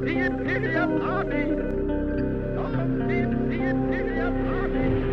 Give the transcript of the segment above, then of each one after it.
the Imperial Army! From the Imperial Army!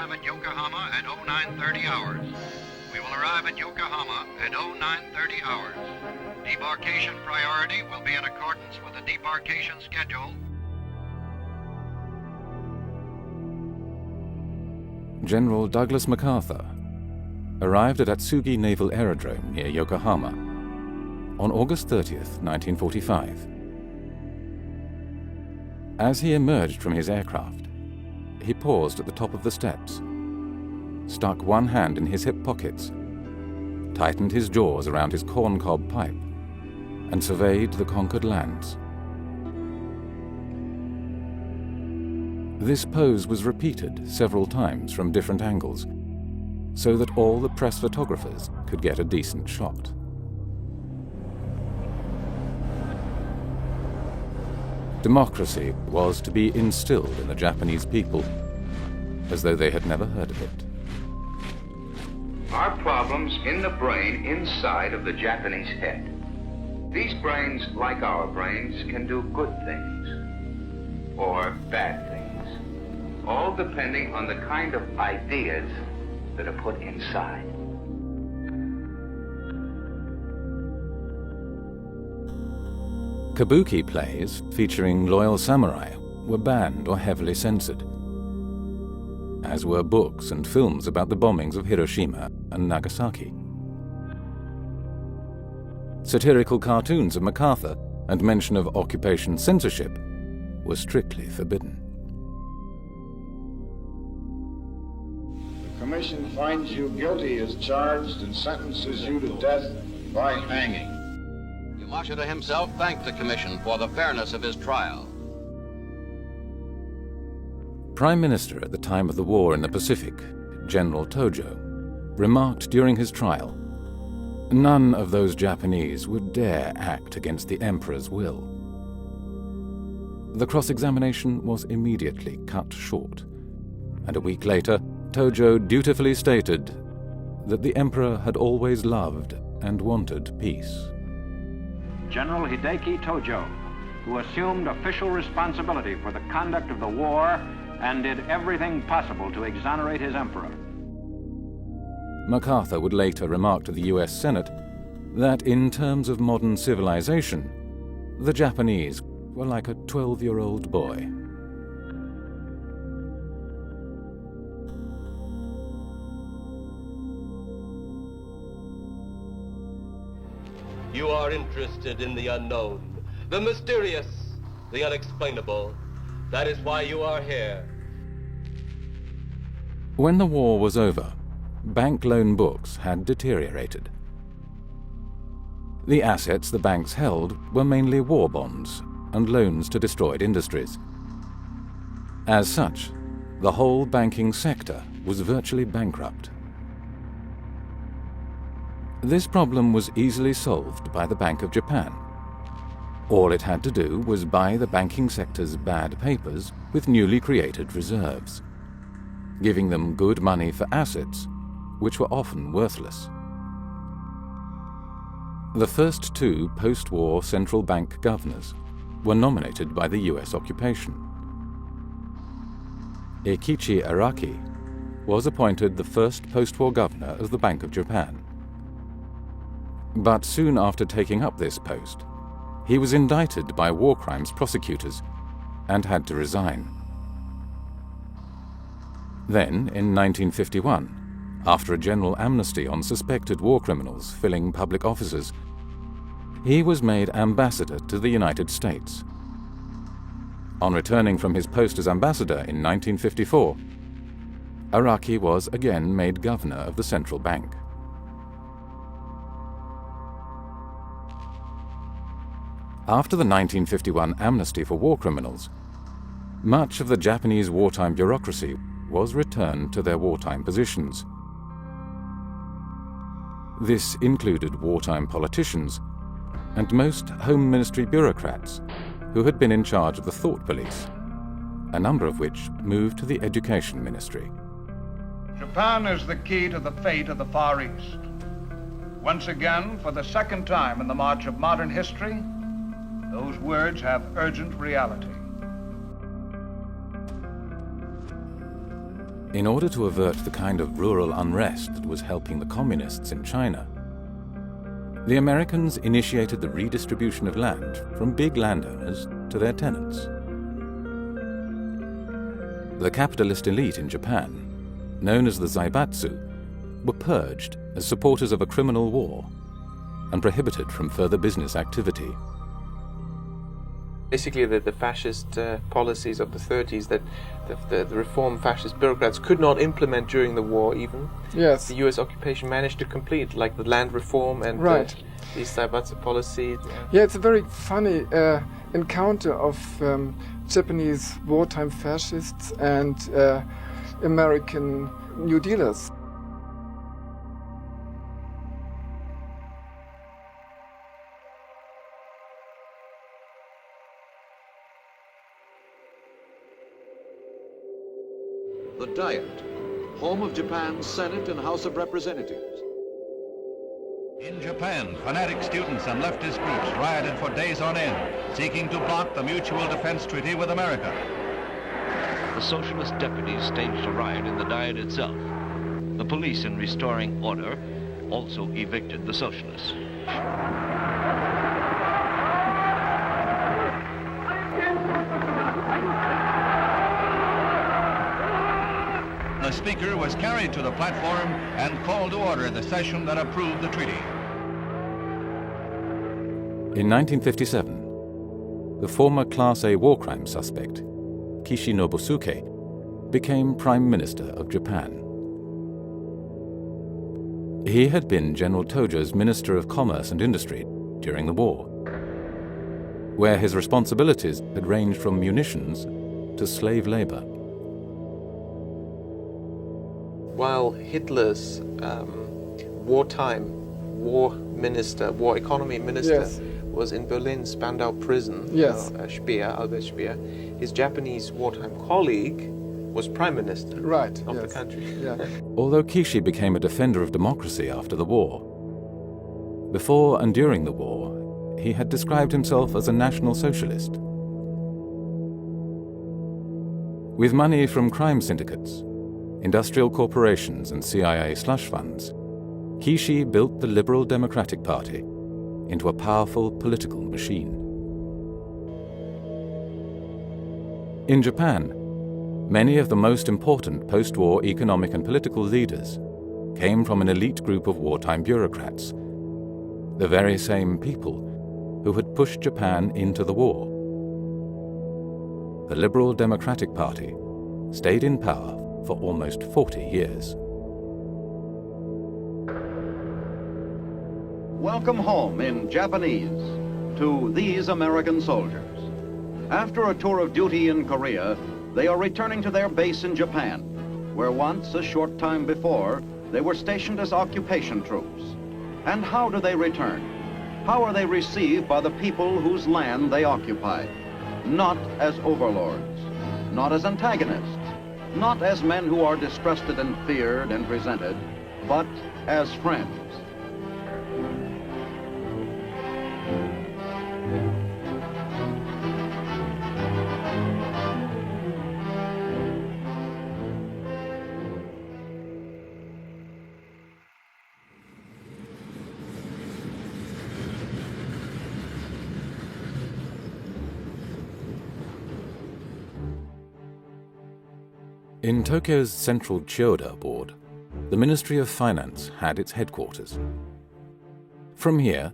arrive at Yokohama at 0930 hours. We will arrive at Yokohama at 0930 hours. Debarkation priority will be in accordance with the debarkation schedule. General Douglas MacArthur arrived at Atsugi Naval Aerodrome near Yokohama on August 30th, 1945. As he emerged from his aircraft, he paused at the top of the steps, stuck one hand in his hip pockets, tightened his jaws around his corncob pipe, and surveyed the conquered lands. This pose was repeated several times from different angles, so that all the press photographers could get a decent shot. Democracy was to be instilled in the Japanese people, as though they had never heard of it. Are problems in the brain inside of the Japanese head. These brains, like our brains, can do good things or bad things, all depending on the kind of ideas that are put inside. Kabuki plays featuring loyal samurai were banned or heavily censored, as were books and films about the bombings of Hiroshima and Nagasaki. Satirical cartoons of MacArthur and mention of occupation censorship were strictly forbidden. The Commission finds you guilty as charged and sentences you to death by hanging. Yamashita himself thanked the Commission for the fairness of his trial. Prime Minister at the time of the war in the Pacific, General Tojo, remarked during his trial, "None of those Japanese would dare act against the Emperor's will." The cross-examination was immediately cut short, and a week later, Tojo dutifully stated that the Emperor had always loved and wanted peace. General Hideki Tojo, who assumed official responsibility for the conduct of the war and did everything possible to exonerate his emperor. MacArthur would later remark to the US Senate that in terms of modern civilization, the Japanese were like a 12-year-old boy. You are interested in the unknown, the mysterious, the unexplainable. That is why you are here. When the war was over, bank loan books had deteriorated. The assets the banks held were mainly war bonds and loans to destroyed industries. As such, the whole banking sector was virtually bankrupt. This problem was easily solved by the Bank of Japan. All it had to do was buy the banking sector's bad papers with newly created reserves, giving them good money for assets, which were often worthless. The first two post-war central bank governors were nominated by the US occupation. Eikichi Araki was appointed the first post-war governor of the Bank of Japan. But soon after taking up this post, he was indicted by war crimes prosecutors and had to resign. Then, in 1951, after a general amnesty on suspected war criminals filling public offices, he was made ambassador to the United States. On returning from his post as ambassador in 1954, Araki was again made governor of the central bank. After the 1951 amnesty for war criminals, much of the Japanese wartime bureaucracy was returned to their wartime positions. This included wartime politicians and most Home Ministry bureaucrats who had been in charge of the thought police, a number of which moved to the Education Ministry. Japan is the key to the fate of the Far East. Once again, for the second time in the march of modern history, those words have urgent reality. In order to avert the kind of rural unrest that was helping the communists in China, the Americans initiated the redistribution of land from big landowners to their tenants. The capitalist elite in Japan, known as the Zaibatsu, were purged as supporters of a criminal war and prohibited from further business activity. Basically, the fascist policies of the 30s that the reform fascist bureaucrats could not implement during the war even. Yes. The US occupation managed to complete, like the land reform and right. These Zaibatsu policies. Yeah, it's a very funny encounter of Japanese wartime fascists and American New Dealers. The Diet, home of Japan's Senate and House of Representatives. In Japan, fanatic students and leftist groups rioted for days on end, seeking to block the Mutual Defense Treaty with America. The socialist deputies staged a riot in the Diet itself. The police, in restoring order, also evicted the socialists. The speaker was carried to the platform and called to order the session that approved the treaty. In 1957, the former Class A war crime suspect, Kishi Nobusuke, became Prime Minister of Japan. He had been General Tojo's Minister of Commerce and Industry during the war, where his responsibilities had ranged from munitions to slave labor. While Hitler's wartime war economy minister yes. was in Berlin's Spandau prison, yes. Albert Speer, his Japanese wartime colleague was prime minister of the country. Yeah. Although Kishi became a defender of democracy after the war, before and during the war, he had described himself as a national socialist. With money from crime syndicates, industrial corporations and CIA slush funds, Kishi built the Liberal Democratic Party into a powerful political machine. In Japan, many of the most important post-war economic and political leaders came from an elite group of wartime bureaucrats, the very same people who had pushed Japan into the war. The Liberal Democratic Party stayed in power for almost 40 years. Welcome home in Japanese to these American soldiers. After a tour of duty in Korea, they are returning to their base in Japan, where once, a short time before, they were stationed as occupation troops. And how do they return? How are they received by the people whose land they occupy? Not as overlords, not as antagonists, not as men who are distrusted and feared and resented, but as friends. In Tokyo's central Chiyoda board, the Ministry of Finance had its headquarters. From here,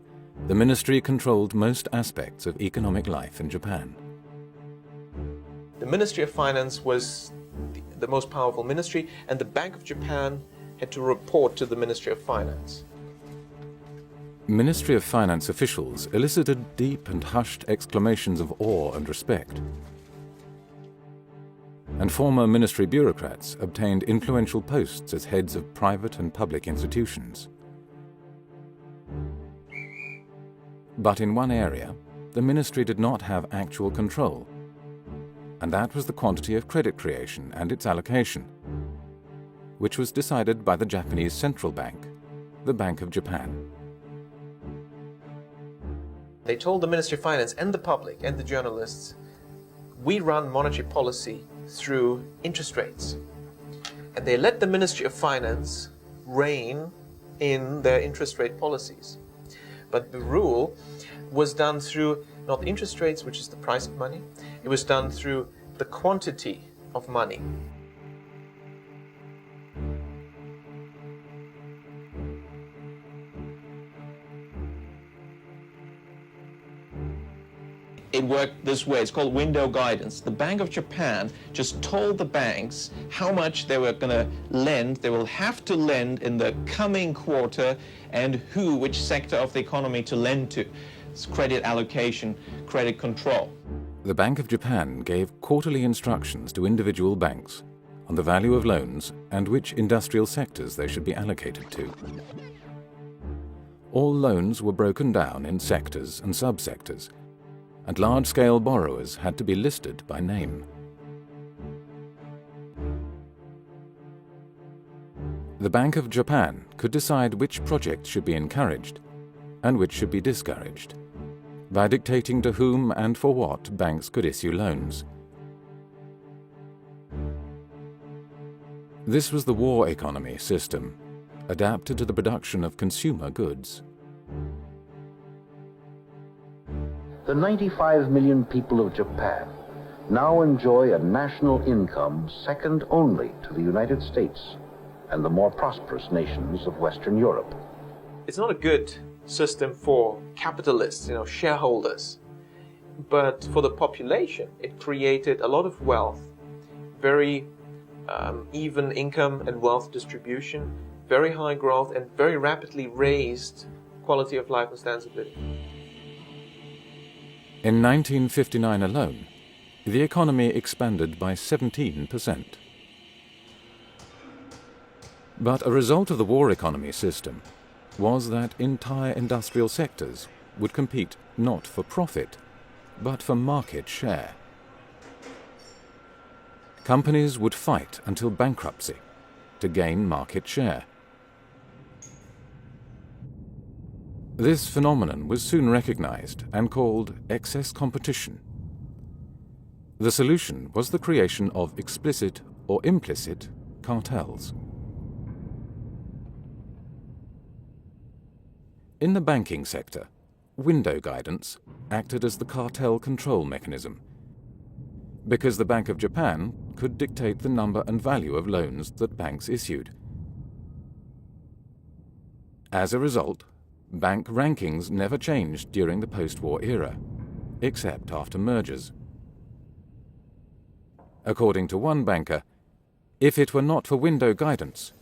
the ministry controlled most aspects of economic life in Japan. The Ministry of Finance was the most powerful ministry, and the Bank of Japan had to report to the Ministry of Finance. Ministry of Finance officials elicited deep and hushed exclamations of awe and respect. And former ministry bureaucrats obtained influential posts as heads of private and public institutions. But in one area, the ministry did not have actual control, and that was the quantity of credit creation and its allocation, which was decided by the Japanese central bank, the Bank of Japan. They told the Ministry of Finance and the public and the journalists, we run monetary policy through interest rates. And they let the Ministry of Finance rein in their interest rate policies. But the rule was done through not interest rates, which is the price of money, it was done through the quantity of money. It worked this way. It's called window guidance. The Bank of Japan just told the banks how much they were going to lend, they will have to lend in the coming quarter, and which sector of the economy to lend to. It's credit allocation, credit control. The Bank of Japan gave quarterly instructions to individual banks on the value of loans and which industrial sectors they should be allocated to. All loans were broken down in sectors and subsectors, and large-scale borrowers had to be listed by name. The Bank of Japan could decide which projects should be encouraged and which should be discouraged by dictating to whom and for what banks could issue loans. This was the war economy system, adapted to the production of consumer goods. The 95 million people of Japan now enjoy a national income second only to the United States and the more prosperous nations of Western Europe. It's not a good system for capitalists, shareholders, but for the population, it created a lot of wealth, very even income and wealth distribution, very high growth, and very rapidly raised quality of life and standards of living. In 1959 alone, the economy expanded by 17%. But a result of the war economy system was that entire industrial sectors would compete not for profit, but for market share. Companies would fight until bankruptcy to gain market share. This phenomenon was soon recognized and called excess competition. The solution was the creation of explicit or implicit cartels. In the banking sector, window guidance acted as the cartel control mechanism, because the Bank of Japan could dictate the number and value of loans that banks issued. As a result, bank rankings never changed during the post-war era, except after mergers. According to one banker, if it were not for window guidance,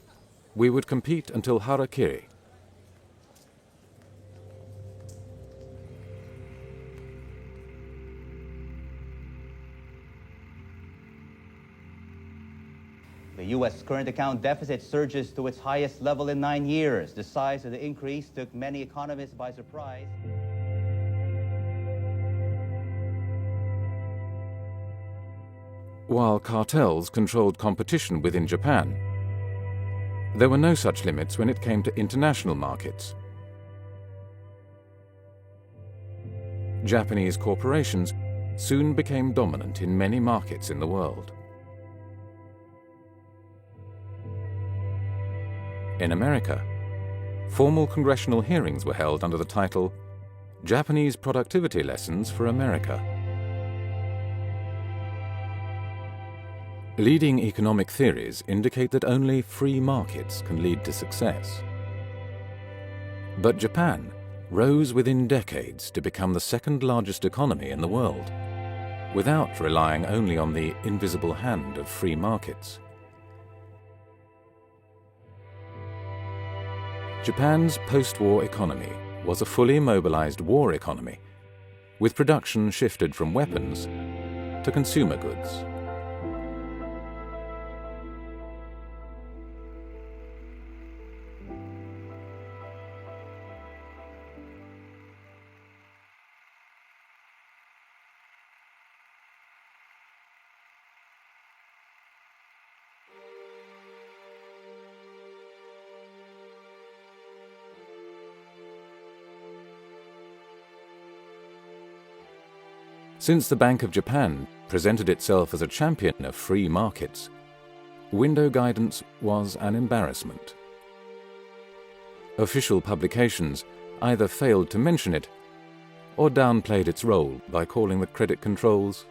we would compete until harakiri. The U.S. current account deficit surges to its highest level in 9 years. The size of the increase took many economists by surprise. While cartels controlled competition within Japan, there were no such limits when it came to international markets. Japanese corporations soon became dominant in many markets in the world. In America, formal congressional hearings were held under the title Japanese Productivity Lessons for America. Leading economic theories indicate that only free markets can lead to success. But Japan rose within decades to become the second largest economy in the world, without relying only on the invisible hand of free markets. Japan's post-war economy was a fully mobilized war economy, with production shifted from weapons to consumer goods. Since the Bank of Japan presented itself as a champion of free markets, window guidance was an embarrassment. Official publications either failed to mention it or downplayed its role by calling the credit controls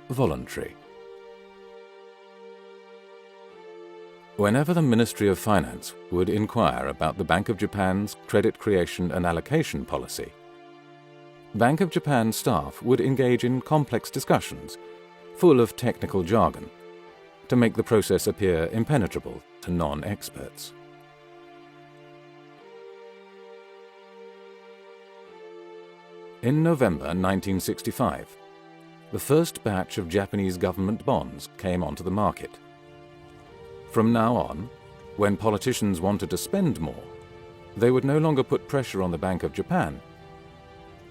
voluntary. Whenever the Ministry of Finance would inquire about the Bank of Japan's credit creation and allocation policy, Bank of Japan staff would engage in complex discussions, full of technical jargon, to make the process appear impenetrable to non-experts. In November 1965, the first batch of Japanese government bonds came onto the market. From now on, when politicians wanted to spend more, they would no longer put pressure on the Bank of Japan,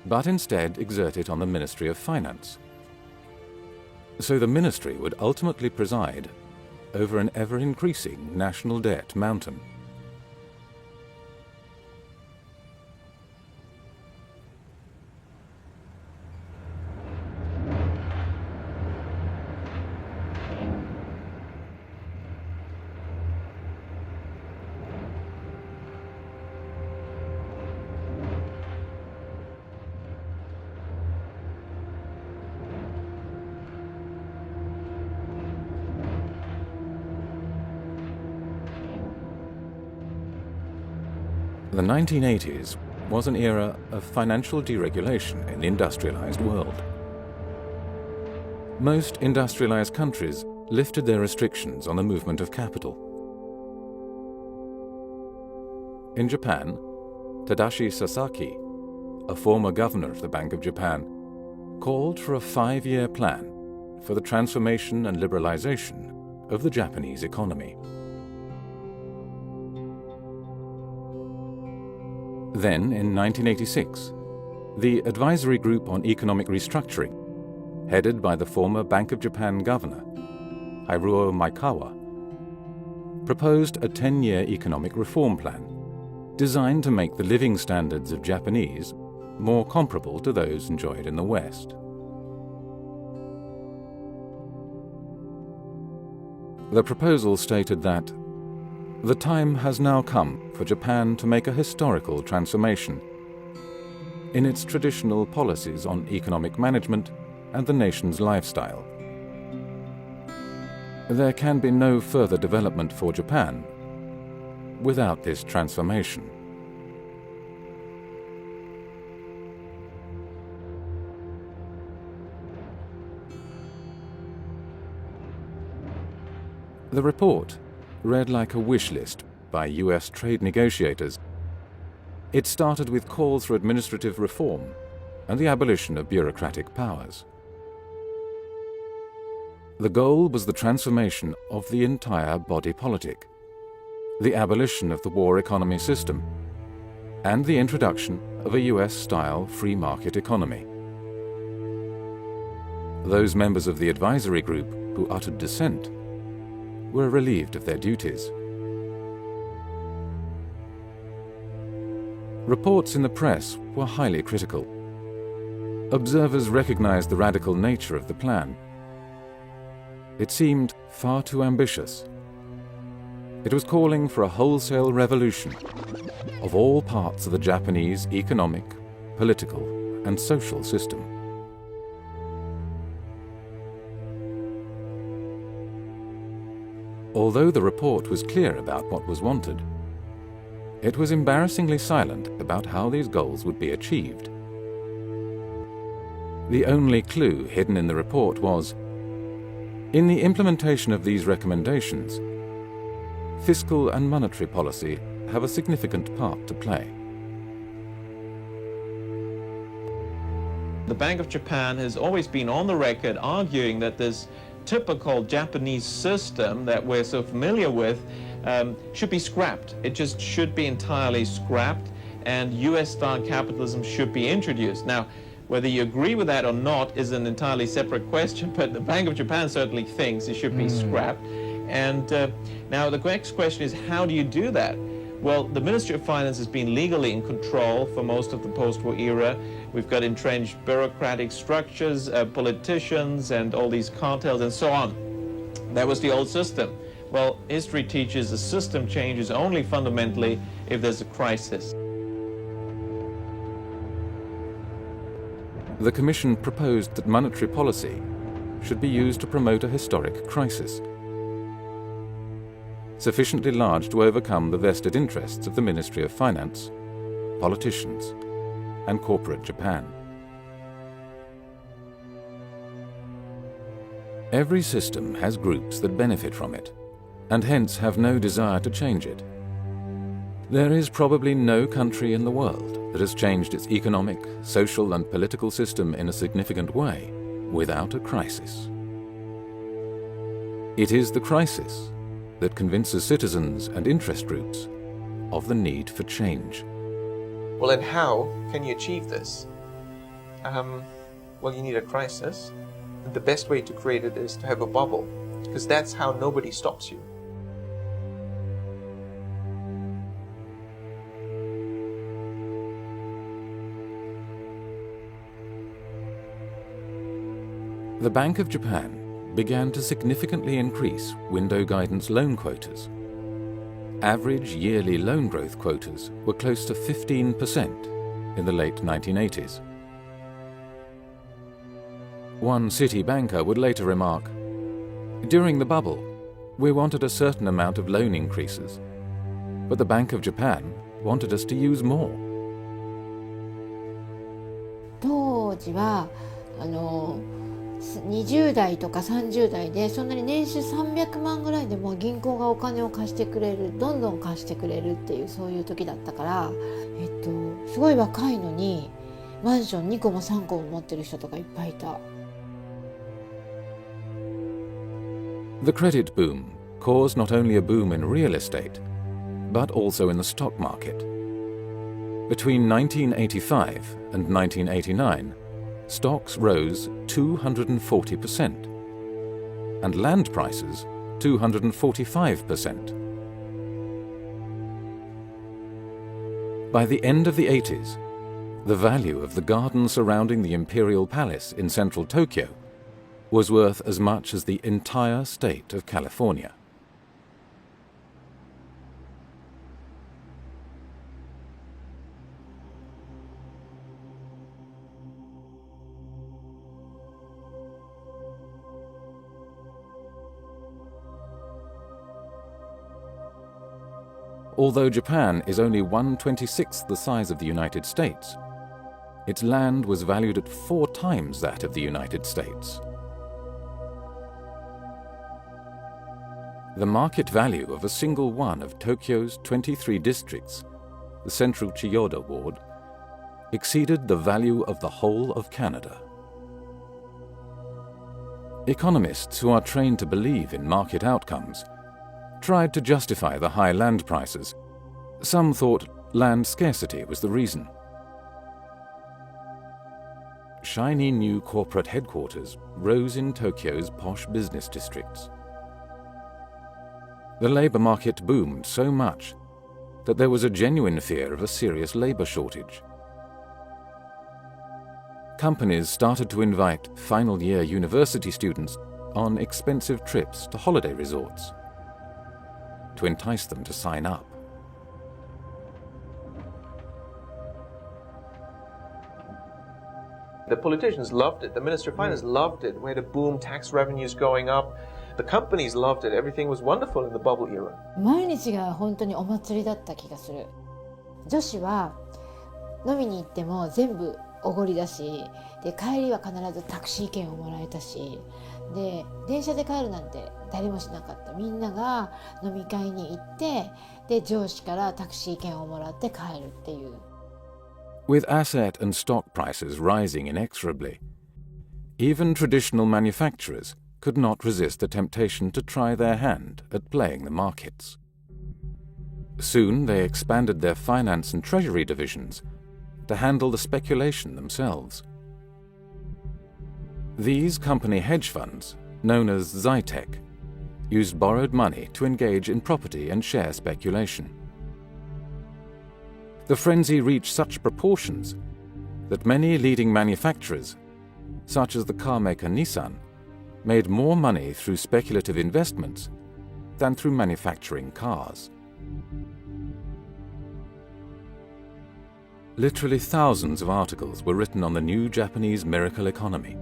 but instead exert it on the Ministry of Finance. So the ministry would ultimately preside over an ever-increasing national debt mountain. The 1980s was an era of financial deregulation in the industrialized world. Most industrialized countries lifted their restrictions on the movement of capital. In Japan, Tadashi Sasaki, a former governor of the Bank of Japan, called for a 5-year plan for the transformation and liberalization of the Japanese economy. Then, in 1986, the Advisory Group on Economic Restructuring, headed by the former Bank of Japan governor, Haruo Maekawa, proposed a 10-year economic reform plan designed to make the living standards of Japanese more comparable to those enjoyed in the West. The proposal stated that the time has now come for Japan to make a historical transformation in its traditional policies on economic management and the nation's lifestyle. There can be no further development for Japan without this transformation. The report read like a wish list by US trade negotiators. It started with calls for administrative reform and the abolition of bureaucratic powers. The goal was the transformation of the entire body politic, the abolition of the war economy system, and the introduction of a US-style free market economy. Those members of the advisory group who uttered dissent were relieved of their duties. Reports in the press were highly critical. Observers recognized the radical nature of the plan. It seemed far too ambitious. It was calling for a wholesale revolution of all parts of the Japanese economic, political, and social system. Although the report was clear about what was wanted, it was embarrassingly silent about how these goals would be achieved. The only clue hidden in the report was, in the implementation of these recommendations, fiscal and monetary policy have a significant part to play. The Bank of Japan has always been on the record arguing that this typical Japanese system that we're so familiar with should be scrapped. It just should be entirely scrapped, and US-style capitalism should be introduced. Now, whether you agree with that or not is an entirely separate question, but the Bank of Japan certainly thinks it should be scrapped. And now the next question is, how do you do that? Well, the Ministry of Finance has been legally in control for most of the post-war era. We've got entrenched bureaucratic structures, politicians, and all these cartels and so on. That was the old system. Well, history teaches a system changes only fundamentally if there's a crisis. The Commission proposed that monetary policy should be used to promote a historic crisis, sufficiently large to overcome the vested interests of the Ministry of Finance, politicians, and corporate Japan. Every system has groups that benefit from it, and hence have no desire to change it. There is probably no country in the world that has changed its economic, social, and political system in a significant way without a crisis. It is the crisis that convinces citizens and interest groups of the need for change. Well, and how can you achieve this? Well, you need a crisis. And the best way to create it is to have a bubble, because that's how nobody stops you. The Bank of Japan began to significantly increase window guidance loan quotas. Average yearly loan growth quotas were close to 15% in the late 1980s. One city banker would later remark, "During the bubble, we wanted a certain amount of loan increases, but the Bank of Japan wanted us to use more." 当時は20代とか30代でそんなに年収300万ぐらいでも銀行がお金を貸してくれる、どんどん貸してくれるっていうそういう時だったから、すごい若いのにマンション2個も3個も持ってる人とかいっぱいいた。The credit boom caused not only a boom in real estate, but also in the stock market. Between 1985 and 1989, stocks rose 240%, and land prices 245%. By the end of the 80s, the value of the garden surrounding the Imperial Palace in central Tokyo was worth as much as the entire state of California. Although Japan is only 1/26th the size of the United States, its land was valued at 4 times that of the United States. The market value of a single one of Tokyo's 23 districts, the central Chiyoda ward, exceeded the value of the whole of Canada. Economists who are trained to believe in market outcomes tried to justify the high land prices. Some thought land scarcity was the reason. Shiny new corporate headquarters rose in Tokyo's posh business districts. The labor market boomed so much that there was a genuine fear of a serious labor shortage. Companies started to invite final-year university students on expensive trips to holiday resorts to entice them to sign up. The politicians loved it. The Minister of Finance loved it. We had a boom, tax revenues going up. The companies loved it. Everything was wonderful in the bubble era. 毎日が本当にお祭りだった気がする。女子は飲みに行っても全部おごりだし、で帰りは必ずタクシー券をもらえたし、で電車で帰るなんて誰もしなかった。みんなが飲み会に行って、で上司からタクシー券をもらって帰るっていう。With asset and stock prices rising inexorably, even traditional manufacturers could not resist the temptation to try their hand at playing the markets. Soon they expanded their finance and treasury divisions to handle the speculation themselves. These company hedge funds, known as Zytec, used borrowed money to engage in property and share speculation. The frenzy reached such proportions that many leading manufacturers, such as the car maker Nissan, made more money through speculative investments than through manufacturing cars. Literally thousands of articles were written on the new Japanese miracle economy.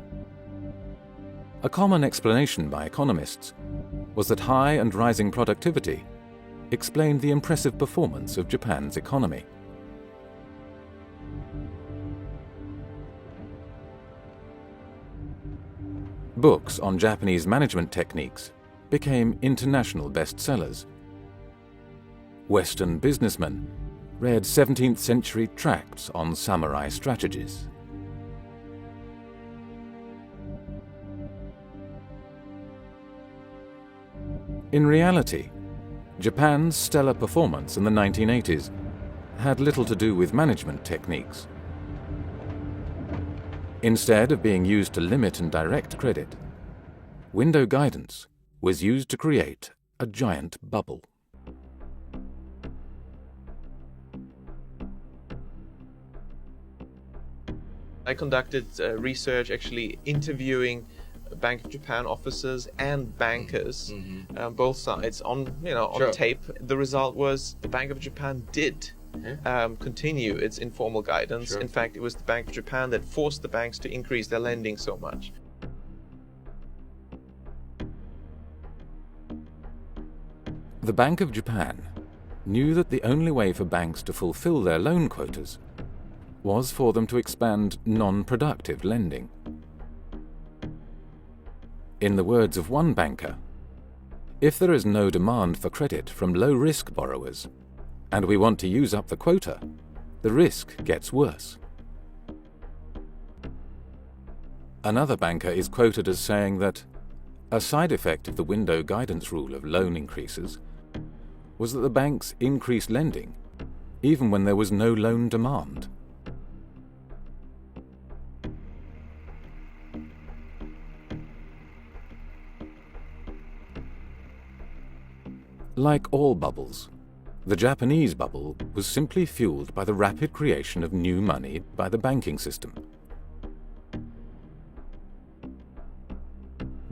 A common explanation by economists was that high and rising productivity explained the impressive performance of Japan's economy. Books on Japanese management techniques became international bestsellers. Western businessmen read 17th century tracts on samurai strategies. In reality, Japan's stellar performance in the 1980s had little to do with management techniques. Instead of being used to limit and direct credit, window guidance was used to create a giant bubble. I conducted research actually interviewing Bank of Japan officers and bankers, both sides, on Sure. tape. The result was the Bank of Japan did continue its informal guidance. Sure. In fact, it was the Bank of Japan that forced the banks to increase their lending so much. The Bank of Japan knew that the only way for banks to fulfill their loan quotas was for them to expand non-productive lending. In the words of one banker, if there is no demand for credit from low-risk borrowers, and we want to use up the quota, the risk gets worse. Another banker is quoted as saying that a side effect of the window guidance rule of loan increases was that the banks increased lending even when there was no loan demand. Like all bubbles, the Japanese bubble was simply fueled by the rapid creation of new money by the banking system.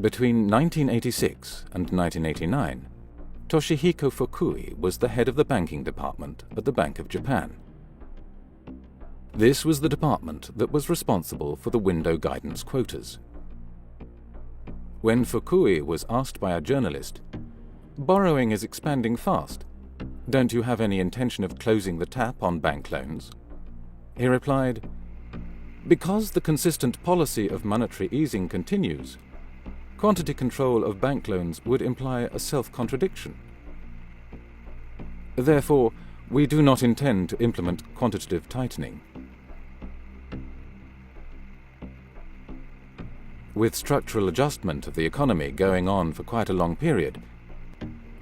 Between 1986 and 1989, Toshihiko Fukui was the head of the banking department at the Bank of Japan. This was the department that was responsible for the window guidance quotas. When Fukui was asked by a journalist, "Borrowing is expanding fast. Don't you have any intention of closing the tap on bank loans?" He replied, "Because the consistent policy of monetary easing continues, quantity control of bank loans would imply a self-contradiction. Therefore, we do not intend to implement quantitative tightening." With structural adjustment of the economy going on for quite a long period,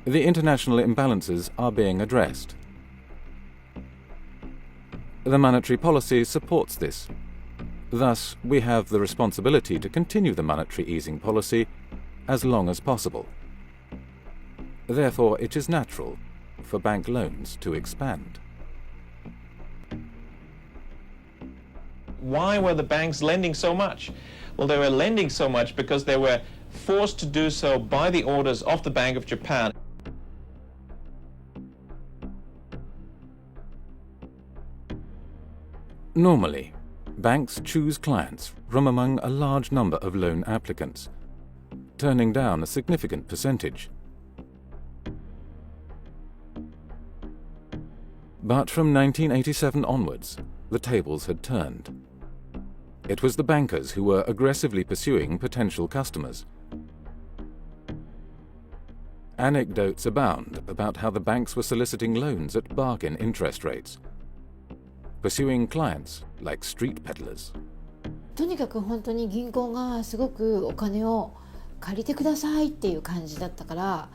the international imbalances are being addressed. The monetary policy supports this. Thus, we have the responsibility to continue the monetary easing policy as long as possible. Therefore, it is natural for bank loans to expand. Why were the banks lending so much? Well, they were lending so much because they were forced to do so by the orders of the Bank of Japan. Normally, banks choose clients from among a large number of loan applicants. turning down a significant percentage. But from 1987 onwards, the tables had turned. It was the bankers who were aggressively pursuing potential customers. Anecdotes abound about how the banks were soliciting loans at bargain interest rates, pursuing clients like street peddlers. とにかく本当に銀行がすごくお金を借りてくださいっていう感じだったから、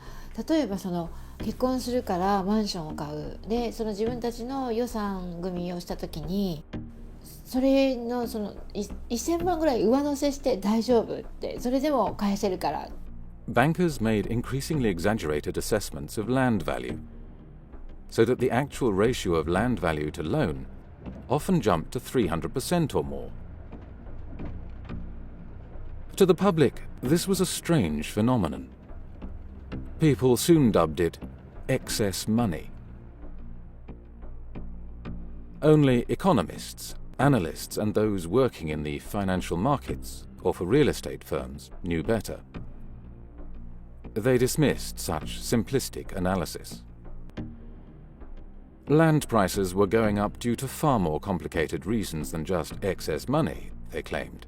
例えばその結婚するからマンションを買うで、その自分たちの予算組みをした時にそれのその1000万ぐらい上乗せして大丈夫って、それでも返せるから。Bankers made increasingly exaggerated assessments of land value, so that the actual ratio of land value to loan often jumped to 300% or more. To the public, this was a strange phenomenon. People soon dubbed it excess money. Only economists, analysts, and those working in the financial markets or for real estate firms knew better. They dismissed such simplistic analysis. Land prices were going up due to far more complicated reasons than just excess money, they claimed.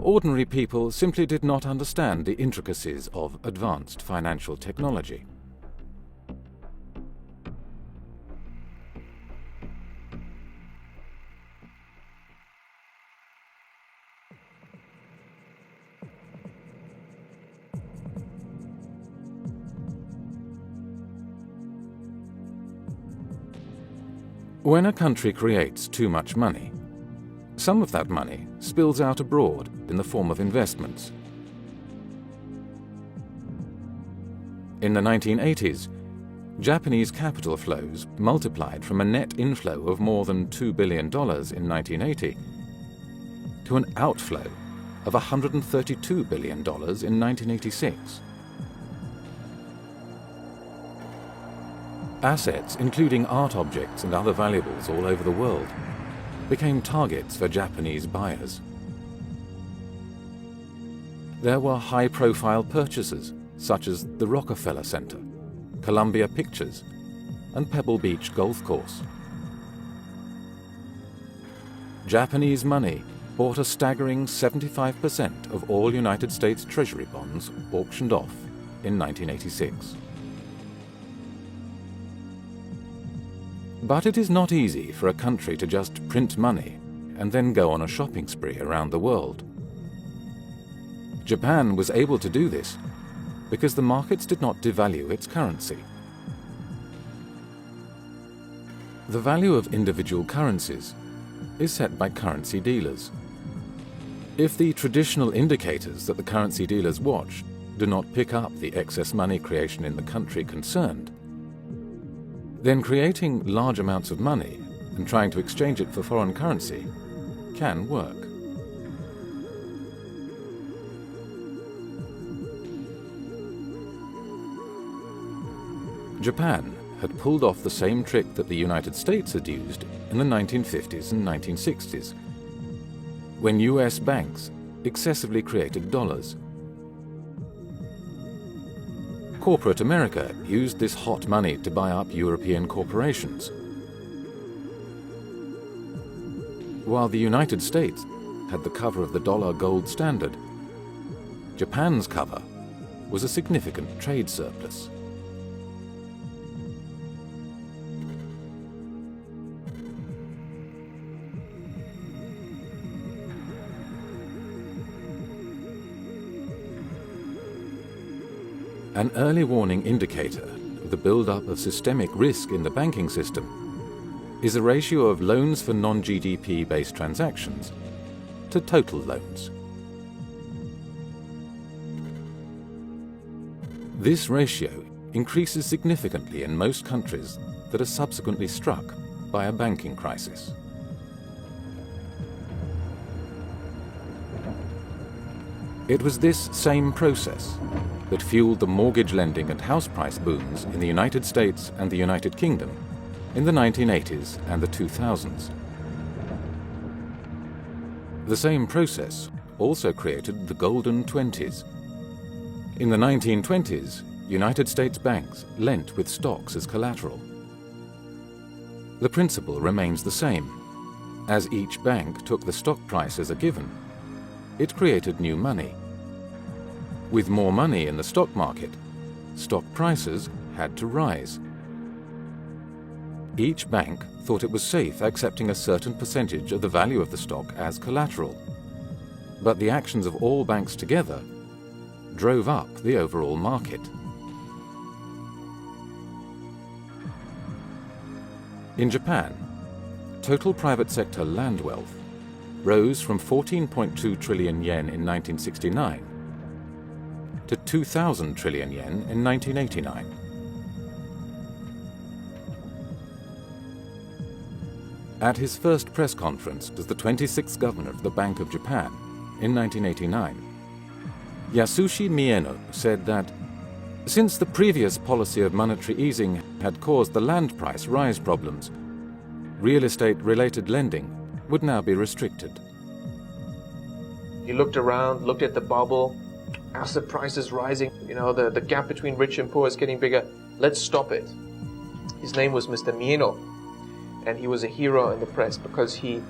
Ordinary people simply did not understand the intricacies of advanced financial technology. When a country creates too much money, some of that money spills out abroad in the form of investments. In the 1980s, Japanese capital flows multiplied from a net inflow of more than $2 billion in 1980 to an outflow of $132 billion in 1986. Assets, including art objects and other valuables all over the world, became targets for Japanese buyers. There were high-profile purchases, such as the Rockefeller Center, Columbia Pictures, and Pebble Beach Golf Course. Japanese money bought a staggering 75% of all United States Treasury bonds auctioned off in 1986. But it is not easy for a country to just print money and then go on a shopping spree around the world. Japan was able to do this because the markets did not devalue its currency. The value of individual currencies is set by currency dealers. If the traditional indicators that the currency dealers watch do not pick up the excess money creation in the country concerned, then creating large amounts of money and trying to exchange it for foreign currency can work. Japan had pulled off the same trick that the United States had used in the 1950s and 1960s, when US banks excessively created dollars. Corporate America used this hot money to buy up European corporations, while the United States had the cover of the dollar gold standard. Japan's cover was a significant trade surplus. An early warning indicator of the build-up of systemic risk in the banking system is the ratio of loans for non-GDP based transactions to total loans. This ratio increases significantly in most countries that are subsequently struck by a banking crisis. It was this same process that fueled the mortgage lending and house price booms in the United States and the United Kingdom in the 1980s and the 2000s. The same process also created the Golden 20s, In the 1920s, United States banks lent with stocks as collateral. The principle remains the same. As each bank took the stock price as a given, it created new money. With more money in the stock market, stock prices had to rise. Each bank thought it was safe accepting a certain percentage of the value of the stock as collateral. But the actions of all banks together drove up the overall market. In Japan, total private sector land wealth rose from 14.2 trillion yen in 1969 to 2,000 trillion yen in 1989. At his first press conference as the 26th governor of the Bank of Japan in 1989, Yasushi Mieno said that since the previous policy of monetary easing had caused the land price rise problems, real estate-related lending would now be restricted. He looked around, looked at the bubble, asset prices rising, the gap between rich and poor is getting bigger. Let's stop it. His name was Mr. Mieno, and he was a hero in the press because he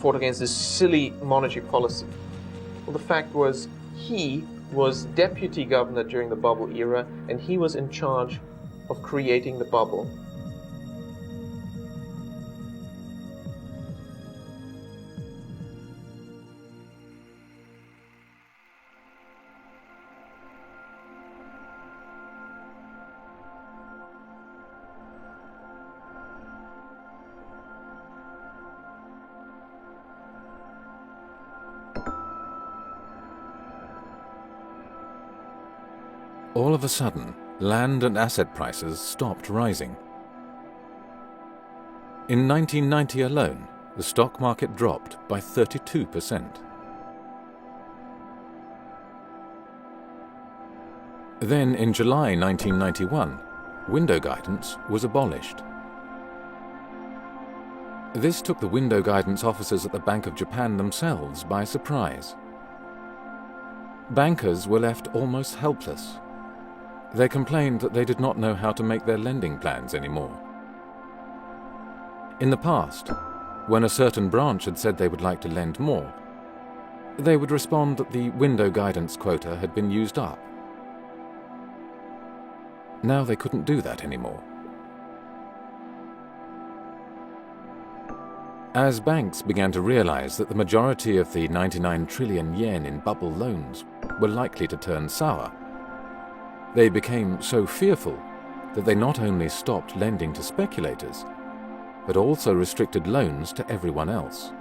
fought against this silly monetary policy. Well, the fact was, he was deputy governor during the bubble era, and he was in charge of creating the bubble. All of a sudden, land and asset prices stopped rising. In 1990 alone, the stock market dropped by 32%. Then, in July 1991, window guidance was abolished. This took the window guidance officers at the Bank of Japan themselves by surprise. Bankers were left almost helpless. They complained that they did not know how to make their lending plans anymore. In the past, when a certain branch had said they would like to lend more, they would respond that the window guidance quota had been used up. Now they couldn't do that anymore. As banks began to realize that the majority of the 99 trillion yen in bubble loans were likely to turn sour, they became so fearful that they not only stopped lending to speculators, but also restricted loans to everyone else.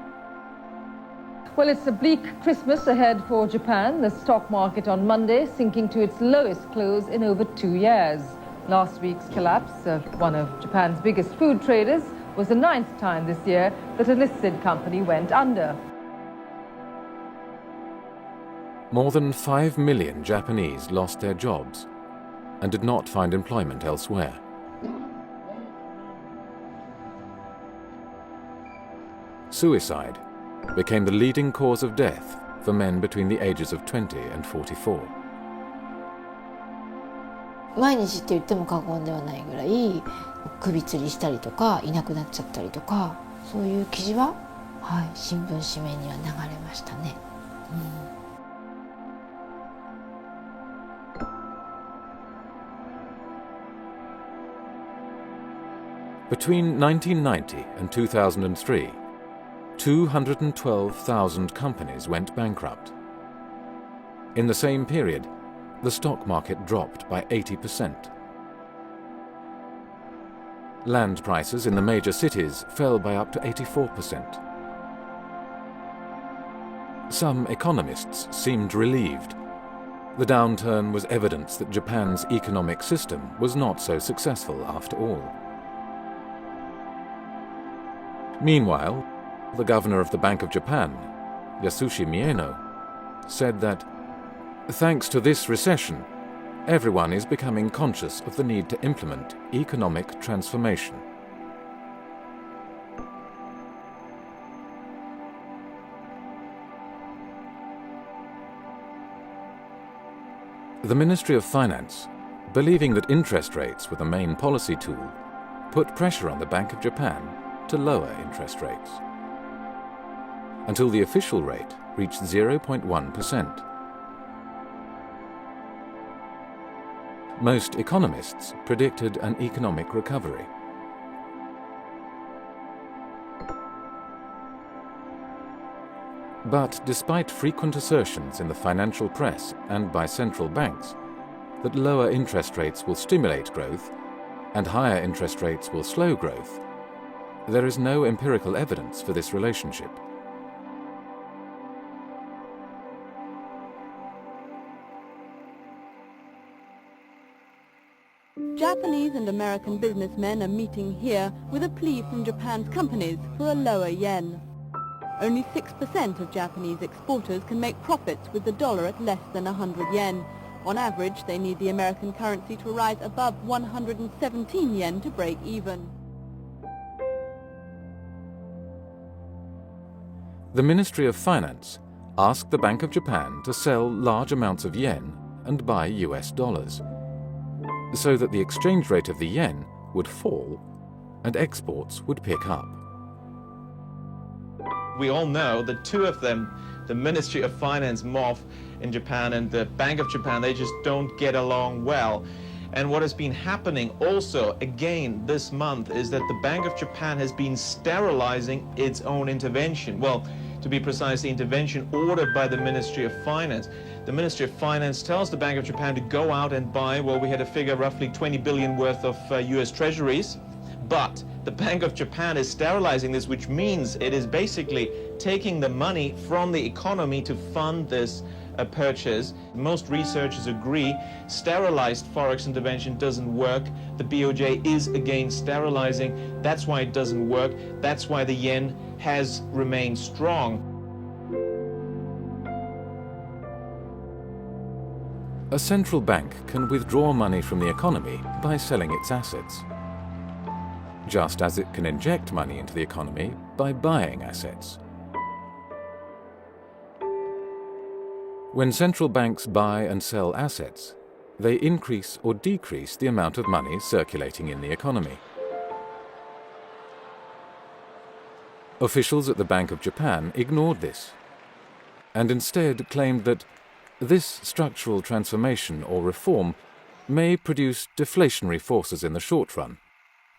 Well, it's a bleak Christmas ahead for Japan. The stock market on Monday sinking to its lowest close in over 2 years. Last week's collapse of one of Japan's biggest food traders was the 9th time this year that a listed company went under. More than 5 million Japanese lost their jobs and did not find employment elsewhere. Suicide became the leading cause of death for men between the ages of 20 and 44. 毎日って言っても過言ではないぐらい首吊りしたりとかいなくなっちゃったりとか、そういう記事は、新聞紙面には流れましたね。Between 1990 and 2003, 212,000 companies went bankrupt. In the same period, the stock market dropped by 80%. Land prices in the major cities fell by up to 84%. Some economists seemed relieved. The downturn was evidence that Japan's economic system was not so successful after all. Meanwhile, the governor of the Bank of Japan, Yasushi Mieno, said that, thanks to this recession, everyone is becoming conscious of the need to implement economic transformation. The Ministry of Finance, believing that interest rates were the main policy tool, put pressure on the Bank of Japan to lower interest rates, until the official rate reached 0.1%. Most economists predicted an economic recovery. But despite frequent assertions in the financial press and by central banks that lower interest rates will stimulate growth and higher interest rates will slow growth, there is no empirical evidence for this relationship. Japanese and American businessmen are meeting here with a plea from Japan's companies for a lower yen. Only 6% of Japanese exporters can make profits with the dollar at less than 100 yen. On average, they need the American currency to rise above 117 yen to break even. The Ministry of Finance asked the Bank of Japan to sell large amounts of yen and buy US dollars, so that the exchange rate of the yen would fall and exports would pick up. We all know the two of them, the Ministry of Finance, MOF in Japan, and the Bank of Japan, they just don't get along well. And what has been happening also, again, this month, is that the Bank of Japan has been sterilizing its own intervention. Well, to be precise, the intervention ordered by the Ministry of Finance. The Ministry of Finance tells the Bank of Japan to go out and buy, well, we had a figure roughly 20 billion worth of US treasuries, but the Bank of Japan is sterilizing this, which means it is basically taking the money from the economy to fund this purchase. Most researchers agree sterilized forex intervention doesn't work. The BOJ is again sterilizing. That's why it doesn't work. That's why the yen has remained strong. A central bank can withdraw money from the economy by selling its assets, just as it can inject money into the economy by buying assets. When central banks buy and sell assets, they increase or decrease the amount of money circulating in the economy. Officials at the Bank of Japan ignored this and instead claimed that this structural transformation or reform may produce deflationary forces in the short run,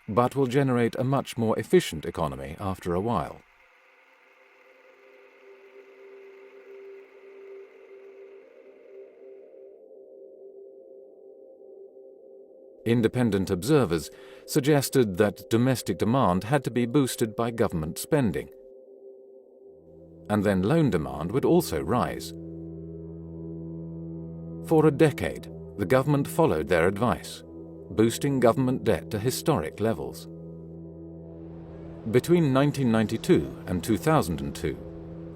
but will generate a much more efficient economy after a while. Independent observers suggested that domestic demand had to be boosted by government spending, and then loan demand would also rise. For a decade, the government followed their advice, boosting government debt to historic levels. Between 1992 and 2002,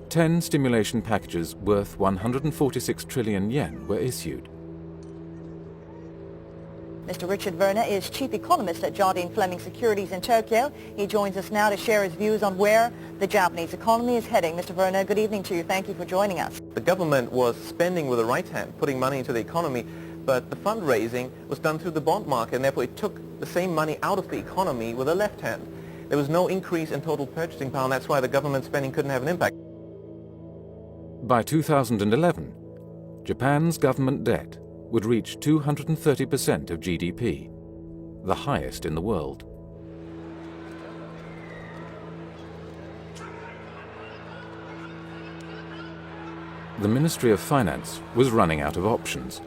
10 stimulation packages worth 146 trillion yen were issued. Mr. Richard Werner is chief economist at Jardine Fleming Securities in Tokyo. He joins us now to share his views on where the Japanese economy is heading. Mr. Werner, good evening to you. Thank you for joining us. The government was spending with the right hand, putting money into the economy, but the fundraising was done through the bond market, and therefore it took the same money out of the economy with the left hand. There was no increase in total purchasing power, and that's why the government spending couldn't have an impact. By 2011, Japan's government debt would reach 230% of GDP, the highest in the world. The Ministry of Finance was running out of options.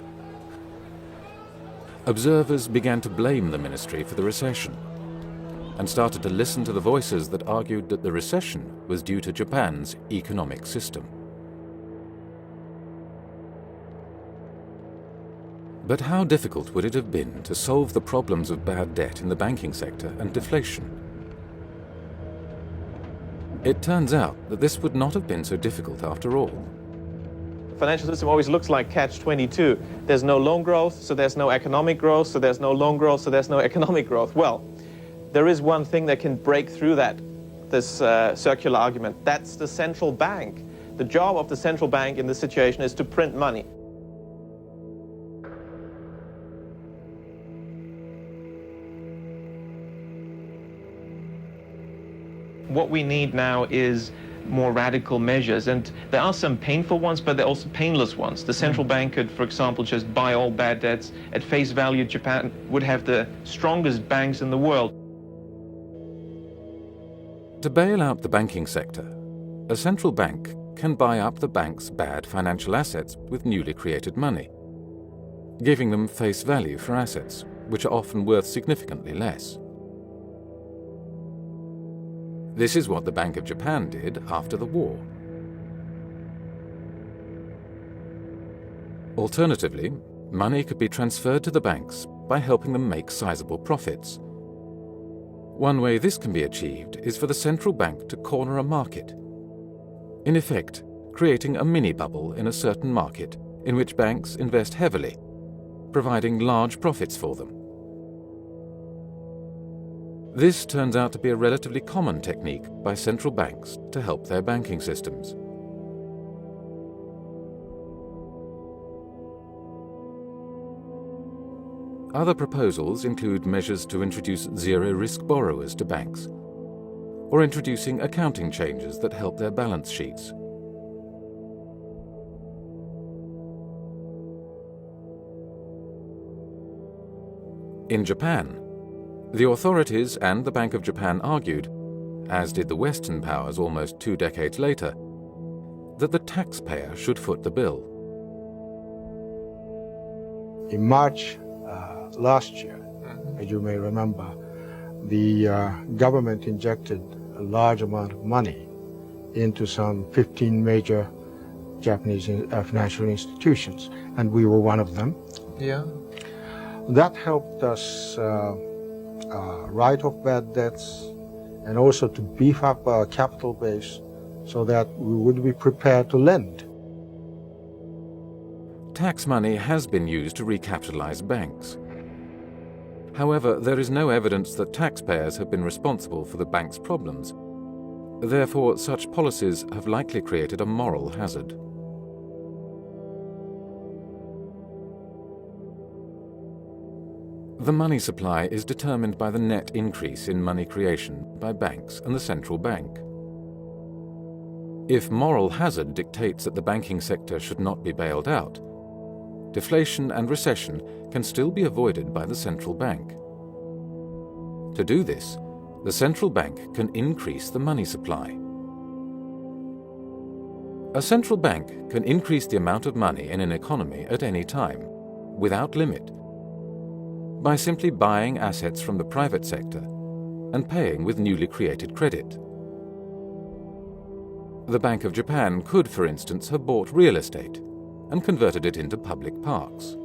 Observers began to blame the ministry for the recession and started to listen to the voices that argued that the recession was due to Japan's economic system. But how difficult would it have been to solve the problems of bad debt in the banking sector and deflation? It turns out that this would not have been so difficult after all. The financial system always looks like catch-22. There's no loan growth, so there's no economic growth, so there's no loan growth, so there's no economic growth. Well, there is one thing that can break through this circular argument. That's the central bank. The job of the central bank in this situation is to print money. What we need now is more radical measures, and there are some painful ones, but there are also painless ones. The central bank could, for example, just buy all bad debts. At face value, Japan would have the strongest banks in the world. To bail out the banking sector, a central bank can buy up the bank's bad financial assets with newly created money, giving them face value for assets, which are often worth significantly less. This is what the Bank of Japan did after the war. Alternatively, money could be transferred to the banks by helping them make sizable profits. One way this can be achieved is for the central bank to corner a market, in effect, creating a mini-bubble in a certain market in which banks invest heavily, providing large profits for them. This turns out to be a relatively common technique by central banks to help their banking systems. Other proposals include measures to introduce zero-risk borrowers to banks, or introducing accounting changes that help their balance sheets. In Japan, the authorities and the Bank of Japan argued, as did the Western powers almost 2 decades later, that the taxpayer should foot the bill. In March last year, as you may remember, the government injected a large amount of money into some 15 major Japanese financial institutions, and we were one of them. Yeah. That helped us write off bad debts and also to beef up our capital base so that we would be prepared to lend. Tax money has been used to recapitalize banks. However, there is no evidence that taxpayers have been responsible for the bank's problems. Therefore, such policies have likely created a moral hazard. The money supply is determined by the net increase in money creation by banks and the central bank. If moral hazard dictates that the banking sector should not be bailed out, deflation and recession can still be avoided by the central bank. To do this, the central bank can increase the money supply. A central bank can increase the amount of money in an economy at any time, without limit, by simply buying assets from the private sector and paying with newly created credit. The Bank of Japan could, for instance, have bought real estate and converted it into public parks.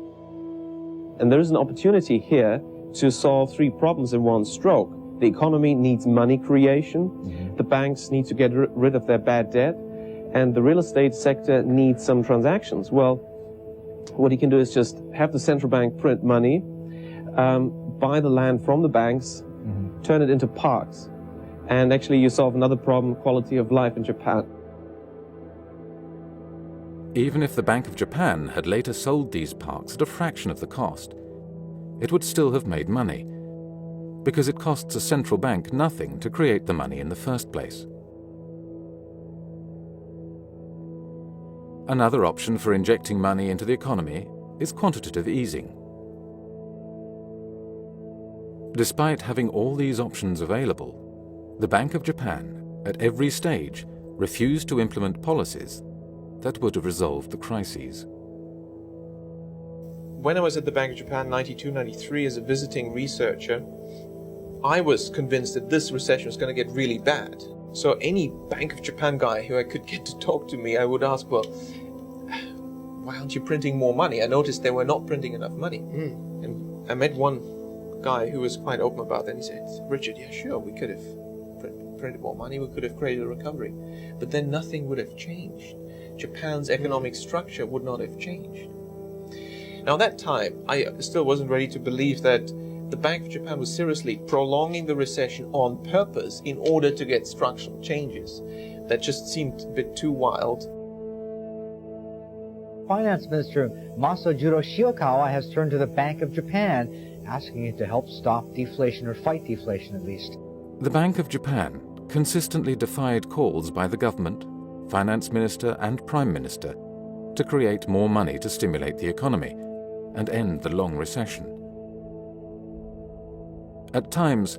And there is an opportunity here to solve 3 problems in one stroke. The economy needs money creation, the banks need to get rid of their bad debt, and the real estate sector needs some transactions. Well, what you can do is just have the central bank print money, buy the land from the banks, turn it into parks, and actually you solve another problem, quality of life in Japan. Even if the Bank of Japan had later sold these parks at a fraction of the cost, it would still have made money, because it costs a central bank nothing to create the money in the first place. Another option for injecting money into the economy is quantitative easing. Despite having all these options available, the Bank of Japan, at every stage, refused to implement policies that would have resolved the crises. When I was at the Bank of Japan 92-93 as a visiting researcher, I was convinced that this recession was going to get really bad. So any Bank of Japan guy who I could get to talk to me, I would ask, well, why aren't you printing more money? I noticed they were not printing enough money. And I met one guy who was quite open about that, and he said, Richard, yeah, sure, we could have printed more money, we could have created a recovery, but then nothing would have changed. Japan's economic structure would not have changed. Now, at that time, I still wasn't ready to believe that the Bank of Japan was seriously prolonging the recession on purpose in order to get structural changes. That just seemed a bit too wild. Finance Minister Masajiro Shiokawa has turned to the Bank of Japan, asking it to help stop deflation, or fight deflation at least. The Bank of Japan consistently defied calls by the government, finance minister and prime minister to create more money to stimulate the economy and end the long recession. At times,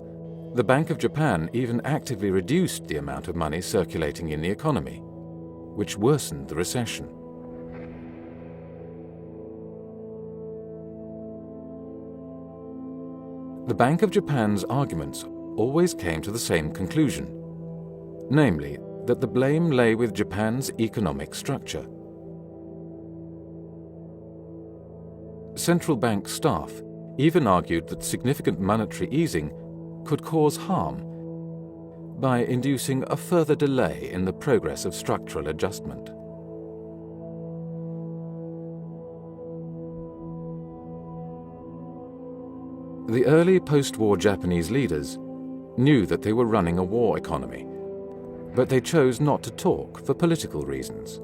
the Bank of Japan even actively reduced the amount of money circulating in the economy, which worsened the recession. The Bank of Japan's arguments always came to the same conclusion, namely that the blame lay with Japan's economic structure. Central bank staff even argued that significant monetary easing could cause harm by inducing a further delay in the progress of structural adjustment. The early post-war Japanese leaders knew that they were running a war economy, but they chose not to talk for political reasons.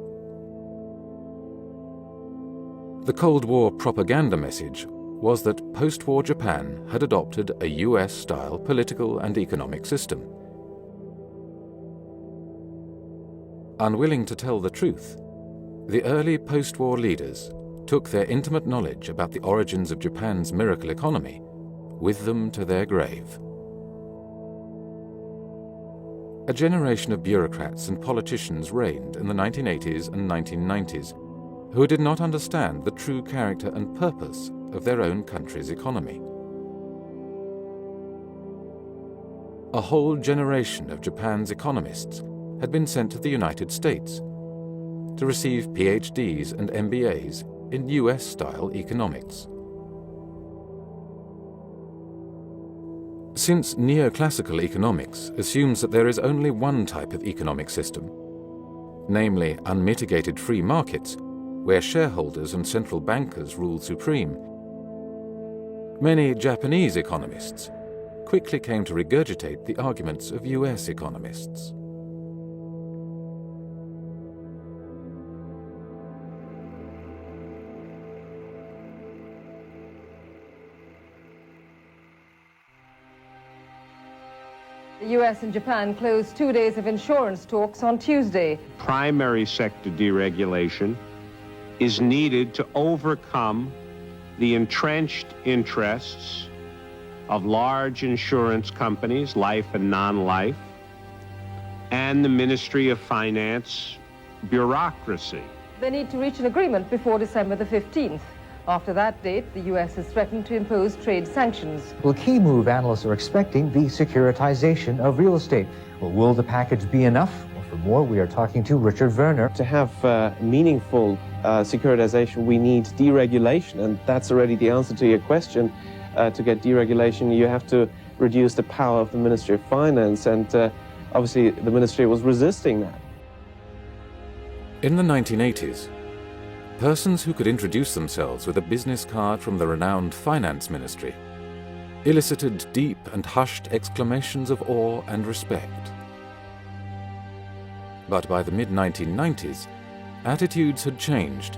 The Cold War propaganda message was that post-war Japan had adopted a US-style political and economic system. Unwilling to tell the truth, the early post-war leaders took their intimate knowledge about the origins of Japan's miracle economy with them to their grave. A generation of bureaucrats and politicians reigned in the 1980s and 1990s who did not understand the true character and purpose of their own country's economy. A whole generation of Japan's economists had been sent to the United States to receive PhDs and MBAs in US-style economics. Since neoclassical economics assumes that there is only one type of economic system, namely unmitigated free markets, where shareholders and central bankers rule supreme, many Japanese economists quickly came to regurgitate the arguments of US economists. The US and Japan closed 2 days of insurance talks on Tuesday. Primary sector deregulation is needed to overcome the entrenched interests of large insurance companies, life and non-life, and the Ministry of Finance bureaucracy. They need to reach an agreement before December the 15th. After that date, the US has threatened to impose trade sanctions. Well, key move analysts are expecting the securitization of real estate. Well, will the package be enough? Well, for more, we are talking to Richard Werner. To have meaningful securitization, we need deregulation, and that's already the answer to your question. To get deregulation, you have to reduce the power of the Ministry of Finance, and obviously the Ministry was resisting that. In the 1980s, persons who could introduce themselves with a business card from the renowned Finance Ministry elicited deep and hushed exclamations of awe and respect. But by the mid-1990s, attitudes had changed.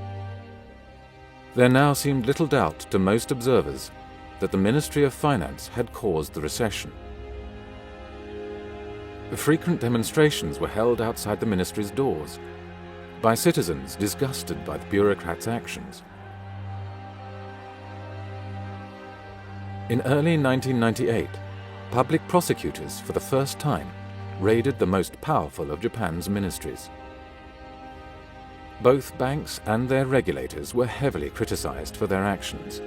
There now seemed little doubt to most observers that the Ministry of Finance had caused the recession. Frequent demonstrations were held outside the ministry's doors by citizens disgusted by the bureaucrats' actions. In early 1998, public prosecutors for the first time raided the most powerful of Japan's ministries. Both banks and their regulators were heavily criticized for their actions.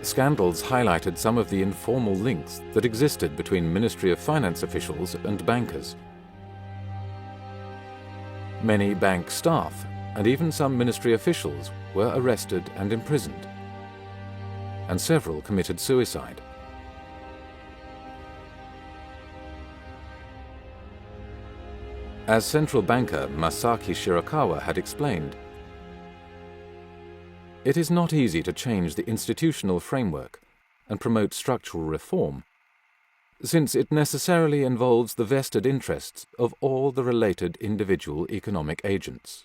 Scandals highlighted some of the informal links that existed between Ministry of Finance officials and bankers. Many bank staff and even some ministry officials were arrested and imprisoned, and several committed suicide. As central banker Masaki Shirakawa had explained, it is not easy to change the institutional framework and promote structural reform, since it necessarily involves the vested interests of all the related individual economic agents.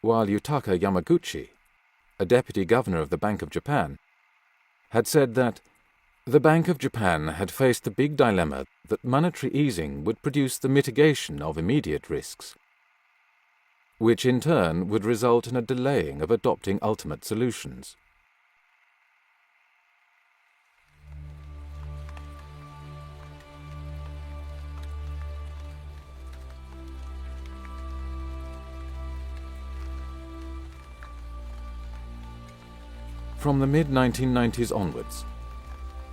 While Yutaka Yamaguchi, a deputy governor of the Bank of Japan, had said that The Bank of Japan had faced the big dilemma that monetary easing would produce the mitigation of immediate risks, which in turn would result in a delaying of adopting ultimate solutions. From the mid-1990s onwards,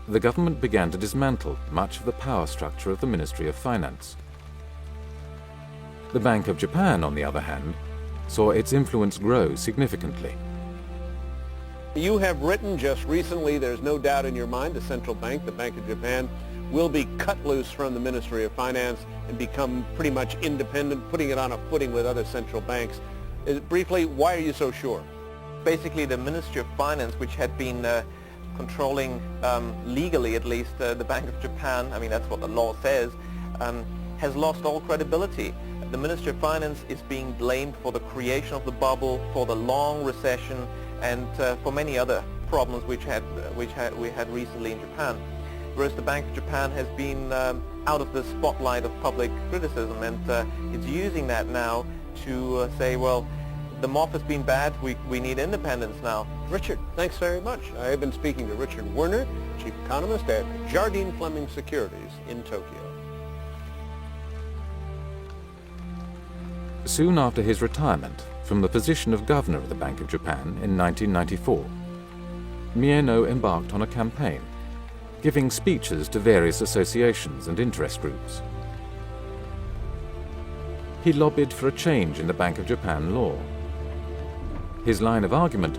the government began to dismantle much of the power structure of the Ministry of Finance. The Bank of Japan, on the other hand, saw its influence grow significantly. You have written just recently, there's no doubt in your mind, the central bank, the Bank of Japan, will be cut loose from the Ministry of Finance and become pretty much independent, putting it on a footing with other central banks. Briefly, why are you so sure? Basically, the Ministry of Finance, which had been controlling, legally at least, the Bank of Japan, I mean that's what the law says, has lost all credibility. The Ministry of Finance is being blamed for the creation of the bubble, for the long recession, and for many other problems we had recently in Japan. Whereas the Bank of Japan has been out of the spotlight of public criticism, and it's using that now to say, well, the MOF has been bad, we need independence now. Richard, thanks very much. I have been speaking to Richard Werner, Chief Economist at Jardine Fleming Securities in Tokyo. Soon after his retirement from the position of Governor of the Bank of Japan in 1994, Mieno embarked on a campaign, giving speeches to various associations and interest groups. He lobbied for a change in the Bank of Japan law. His line of argument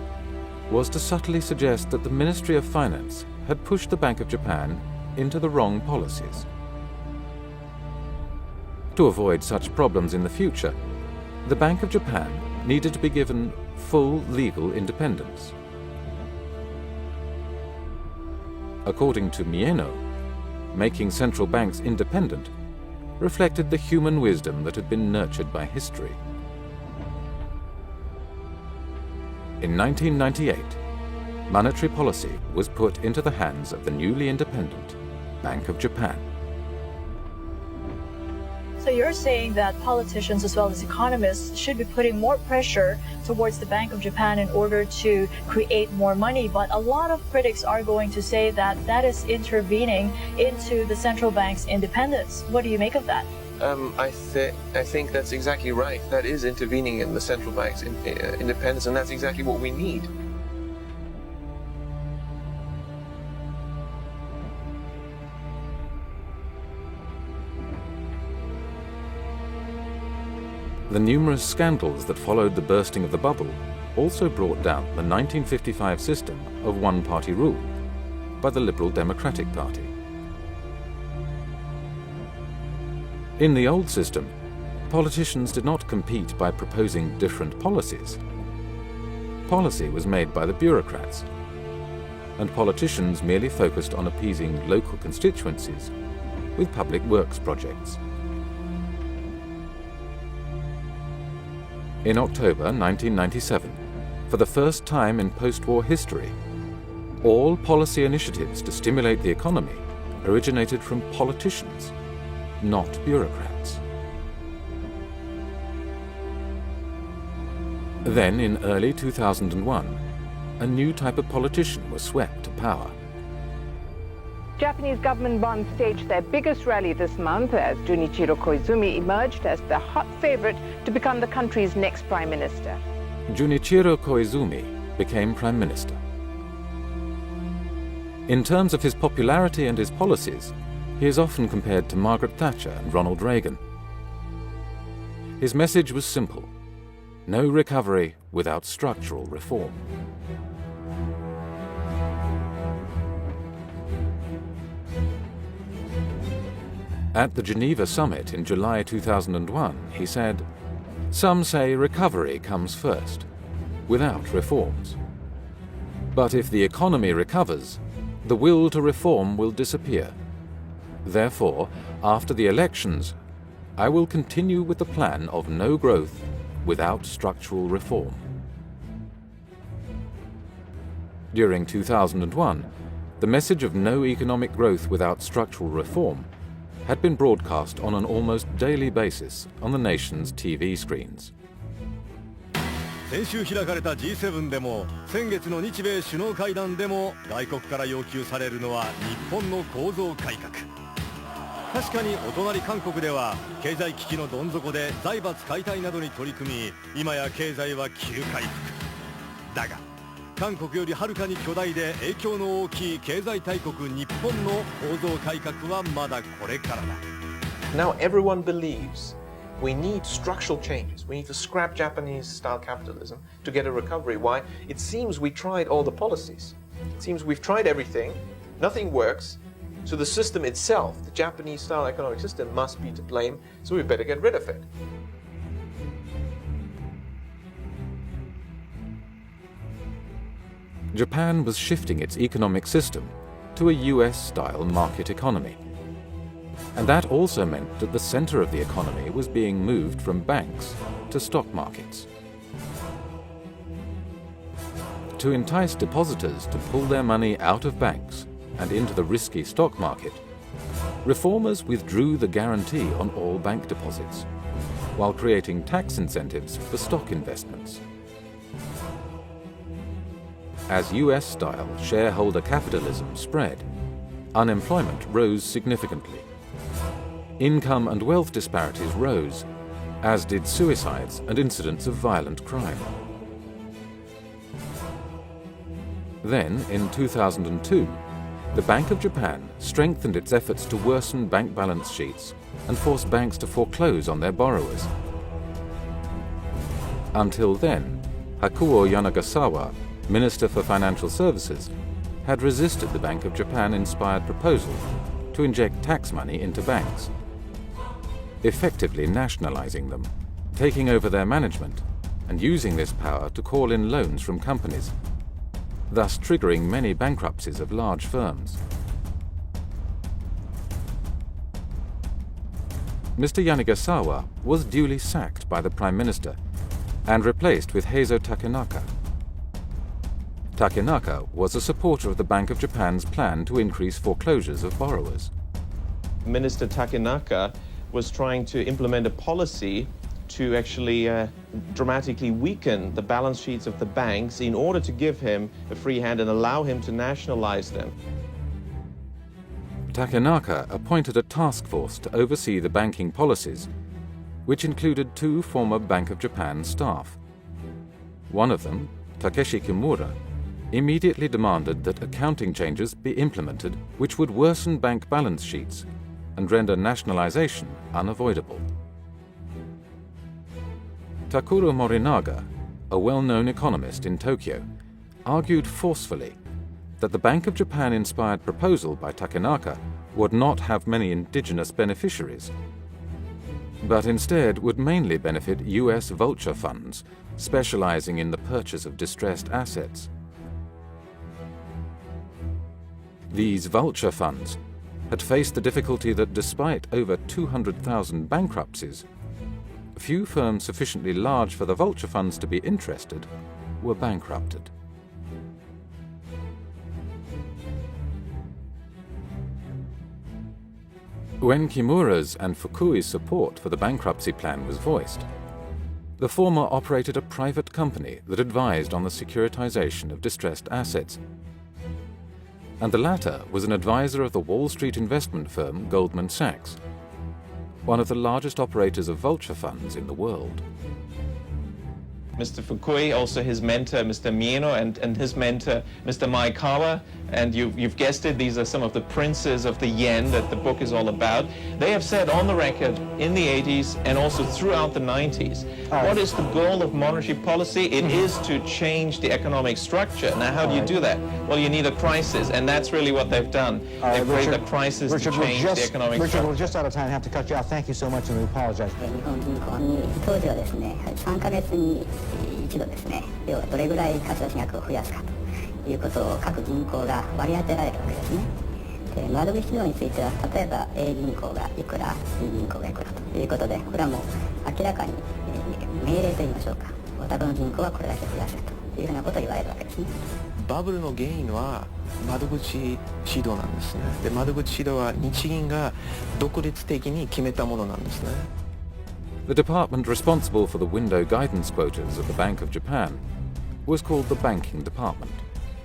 was to subtly suggest that the Ministry of Finance had pushed the Bank of Japan into the wrong policies. To avoid such problems in the future, the Bank of Japan needed to be given full legal independence. According to Mieno, making central banks independent reflected the human wisdom that had been nurtured by history. In 1998, monetary policy was put into the hands of the newly independent Bank of Japan. So you're saying that politicians as well as economists should be putting more pressure towards the Bank of Japan in order to create more money, but a lot of critics are going to say that that is intervening into the central bank's independence. What do you make of that? I think that's exactly right. That is intervening in the central bank's independence, and that's exactly what we need. The numerous scandals that followed the bursting of the bubble also brought down the 1955 system of one-party rule by the Liberal Democratic Party. In the old system, politicians did not compete by proposing different policies. Policy was made by the bureaucrats, and politicians merely focused on appeasing local constituencies with public works projects. In October 1997, for the first time in post-war history, all policy initiatives to stimulate the economy originated from politicians, not bureaucrats. Then, in early 2001, a new type of politician was swept to power. Japanese government bonds staged their biggest rally this month as Junichiro Koizumi emerged as the hot favorite to become the country's next prime minister. Junichiro Koizumi became prime minister. In terms of his popularity and his policies, he is often compared to Margaret Thatcher and Ronald Reagan. His message was simple: no recovery without structural reform. At the Geneva summit in July 2001, he said, "Some say recovery comes first, without reforms. But if the economy recovers, the will to reform will disappear. Therefore, after the elections, I will continue with the plan of no growth without structural reform." During 2001, the message of no economic growth without structural reform had been broadcast on an almost daily basis on the nation's TV screens. 先週開かれた G7 でも先月の日米首脳会談でも外国から要求されるのは日本の構造改革。確かにお隣韓国では経済危機のどん底で財閥解体などに取り組み、今や経済は急回復。だが韓国よりはるかに巨大で影響の大きい経済大国日本の構造改革はまだこれからだ。 Now everyone believes we need structural changes. We need to scrap Japanese-style capitalism to get a recovery. Why? It seems we tried all the policies. It seems we've tried everything. Nothing works. So the system itself, the Japanese-style economic system, must be to blame. So we better get rid of it. Japan was shifting its economic system to a US-style market economy. And that also meant that the center of the economy was being moved from banks to stock markets. To entice depositors to pull their money out of banks and into the risky stock market, reformers withdrew the guarantee on all bank deposits, while creating tax incentives for stock investments. As US-style shareholder capitalism spread, unemployment rose significantly. Income and wealth disparities rose, as did suicides and incidents of violent crime. Then, in 2002, the Bank of Japan strengthened its efforts to worsen bank balance sheets and forced banks to foreclose on their borrowers. Until then, Hakuo Yanagasawa, Minister for Financial Services, had resisted the Bank of Japan-inspired proposal to inject tax money into banks, effectively nationalizing them, taking over their management, and using this power to call in loans from companies, thus triggering many bankruptcies of large firms. Mr. Yanagasawa was duly sacked by the Prime Minister and replaced with Heizo Takenaka. Takenaka was a supporter of the Bank of Japan's plan to increase foreclosures of borrowers. Minister Takenaka was trying to implement a policy to actually dramatically weaken the balance sheets of the banks in order to give him a free hand and allow him to nationalize them. Takenaka appointed a task force to oversee the banking policies, which included 2 former Bank of Japan staff. One of them, Takeshi Kimura, immediately demanded that accounting changes be implemented which would worsen bank balance sheets and render nationalization unavoidable. Takuro Morinaga, a well-known economist in Tokyo, argued forcefully that the Bank of Japan-inspired proposal by Takenaka would not have many indigenous beneficiaries, but instead would mainly benefit US vulture funds specializing in the purchase of distressed assets. These vulture funds had faced the difficulty that despite over 200,000 bankruptcies, few firms sufficiently large for the vulture funds to be interested were bankrupted. When Kimura's and Fukui's support for the bankruptcy plan was voiced, the former operated a private company that advised on the securitization of distressed assets, and the latter was an advisor of the Wall Street investment firm Goldman Sachs, one of the largest operators of vulture funds in the world. Mr. Fukui, also his mentor, Mr. Mieno, and his mentor, Mr. Maekawa, and you've guessed it, these are some of the princes of the yen that the book is all about. They have said on the record in the 80s and also throughout the 90s, what is the goal of monetary policy? It is to change the economic structure. Now, how do you do that? Well, you need a crisis, and that's really what they've done. They've created a crisis to change the economic structure. Richard, we're just out of time. I have to cut you off. Thank you so much, and we apologize. 当時はですね、3ヶ月に一度ですね、要はどれぐらい貸出額を増やすかということを各銀行が割り当てられるわけですね。で、窓口費用については、例えば A 銀行がいくら、B 銀行がいくらということで、これはもう明らかに、命令といいましょうか、お宅の銀行はこれだけ増やせというふうなことを言われるわけですね。バブルの原因は窓口指導なんですね。で、窓口指導は日銀が独立的に決めたものなんですね。The department responsible for the window guidance quotas of the Bank of Japan was called the Banking Department.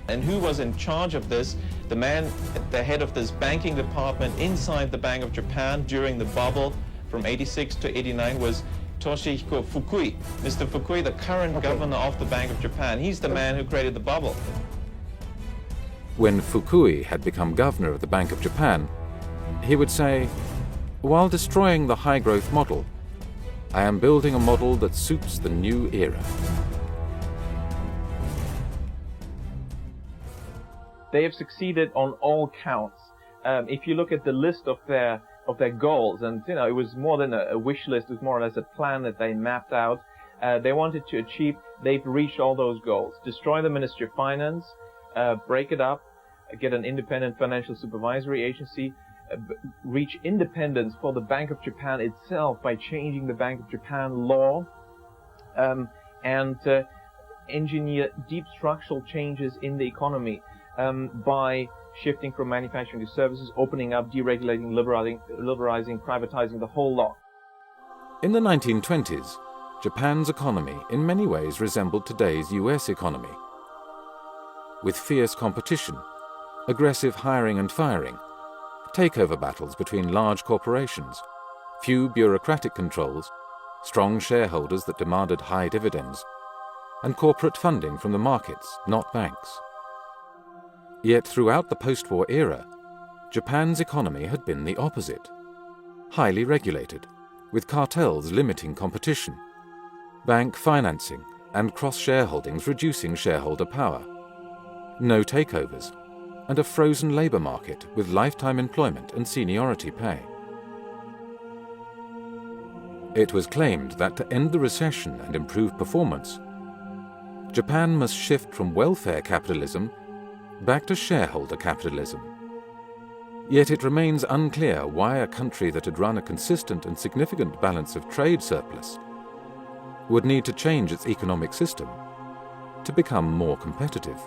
And who was in charge of this? The man at the head of this banking department inside the Bank of Japan during the bubble from 86 to 89 was Toshihiko Fukui. Mr. Fukui, the current governor of the Bank of Japan. He's the man who created the bubble. When Fukui had become governor of the Bank of Japan, he would say, "While destroying the high-growth model, I am building a model that suits the new era." They have succeeded on all counts. If you look at the list of their goals, and it was more than a wish list, it was more or less a plan that they mapped out. They wanted to achieve. They've reached all those goals. Destroy the Ministry of Finance, break it up, get an independent financial supervisory agency, reach independence for the Bank of Japan itself by changing the Bank of Japan law, and engineer deep structural changes in the economy by shifting from manufacturing to services, opening up, deregulating, liberalizing, privatizing, the whole lot. In the 1920s, Japan's economy in many ways resembled today's US economy. With fierce competition, aggressive hiring and firing, takeover battles between large corporations, few bureaucratic controls, strong shareholders that demanded high dividends, and corporate funding from the markets, not banks. Yet throughout the post-war era, Japan's economy had been the opposite. Highly regulated, with cartels limiting competition, bank financing and cross-shareholdings reducing shareholder power, no takeovers, and a frozen labour market with lifetime employment and seniority pay. It was claimed that to end the recession and improve performance, Japan must shift from welfare capitalism back to shareholder capitalism. Yet it remains unclear why a country that had run a consistent and significant balance of trade surplus would need to change its economic system to become more competitive.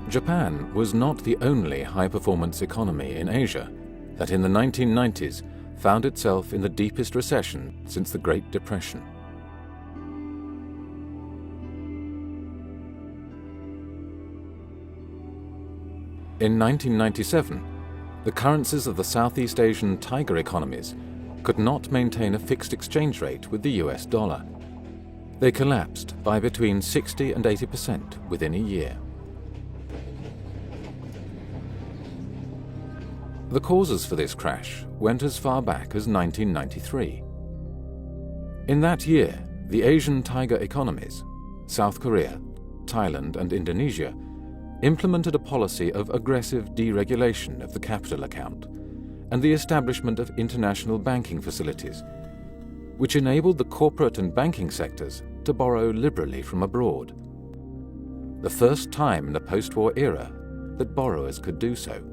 Japan was not the only high-performance economy in Asia that in the 1990s found itself in the deepest recession since the Great Depression. In 1997, the currencies of the Southeast Asian tiger economies could not maintain a fixed exchange rate with the US dollar. They collapsed by between 60 and 80% within a year. The causes for this crash went as far back as 1993. In that year, the Asian tiger economies, South Korea, Thailand and Indonesia, implemented a policy of aggressive deregulation of the capital account and the establishment of international banking facilities, which enabled the corporate and banking sectors to borrow liberally from abroad. The first time in the post-war era that borrowers could do so.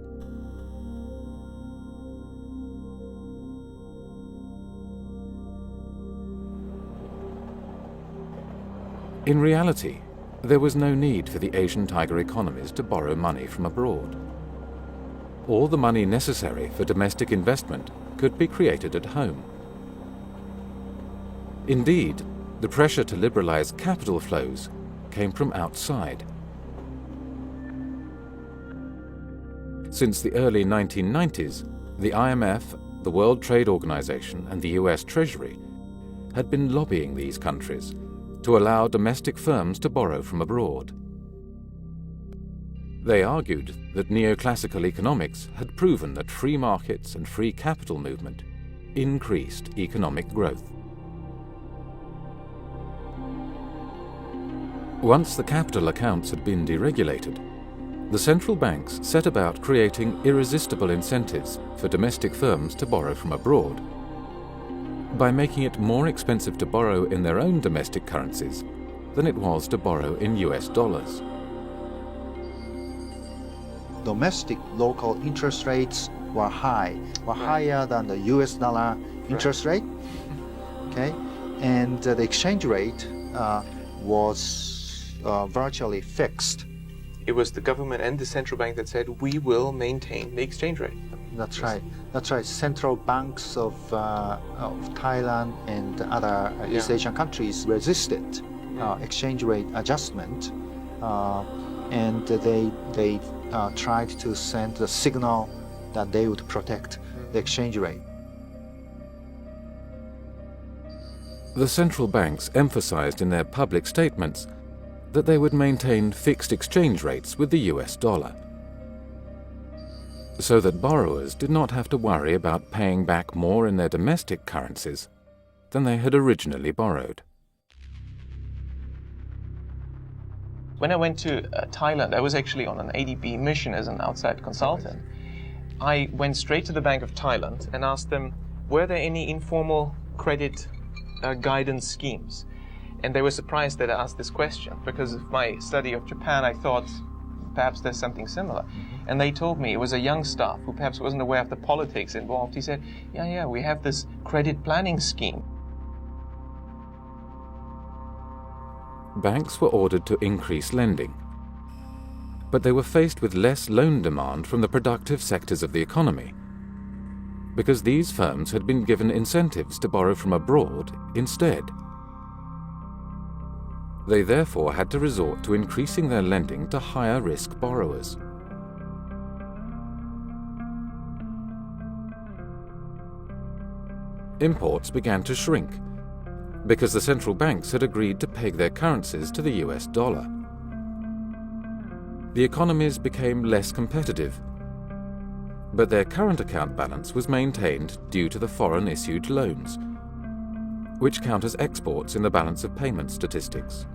In reality, there was no need for the Asian tiger economies to borrow money from abroad. All the money necessary for domestic investment could be created at home. Indeed, the pressure to liberalize capital flows came from outside. Since the early 1990s, the IMF, the World Trade Organization, and the US Treasury had been lobbying these countries to allow domestic firms to borrow from abroad. They argued that neoclassical economics had proven that free markets and free capital movement increased economic growth. Once the capital accounts had been deregulated, the central banks set about creating irresistible incentives for domestic firms to borrow from abroad by making it more expensive to borrow in their own domestic currencies than it was to borrow in US dollars. domestic local interest rates were higher than the US dollar interest rate. Okay, and the exchange rate was virtually fixed. It was the government and the central bank that said, we will maintain the exchange rate. That's right. That's right. Central banks of Thailand and other East Asian countries resisted exchange rate adjustment, and they tried to send a signal that they would protect the exchange rate. The central banks emphasized in their public statements that they would maintain fixed exchange rates with the US dollar, so that borrowers did not have to worry about paying back more in their domestic currencies than they had originally borrowed. When I went to Thailand, I was actually on an ADB mission as an outside consultant. I went straight to the Bank of Thailand and asked them, were there any informal credit guidance schemes? And they were surprised that I asked this question, because of my study of Japan, I thought perhaps there's something similar. And they told me, it was a young staff who perhaps wasn't aware of the politics involved. He said, yeah, we have this credit planning scheme. Banks were ordered to increase lending, but they were faced with less loan demand from the productive sectors of the economy, because these firms had been given incentives to borrow from abroad instead. They therefore had to resort to increasing their lending to higher-risk borrowers. Imports began to shrink, because the central banks had agreed to peg their currencies to the US dollar. The economies became less competitive, but their current account balance was maintained due to the foreign-issued loans, which count as exports in the balance of payment statistics.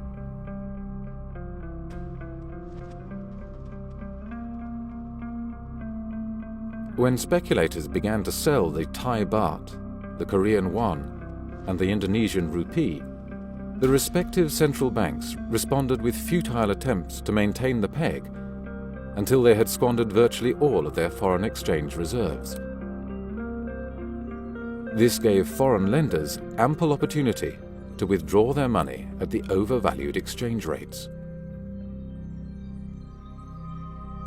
When speculators began to sell the Thai baht, the Korean won, and the Indonesian rupee, the respective central banks responded with futile attempts to maintain the peg until they had squandered virtually all of their foreign exchange reserves. This gave foreign lenders ample opportunity to withdraw their money at the overvalued exchange rates.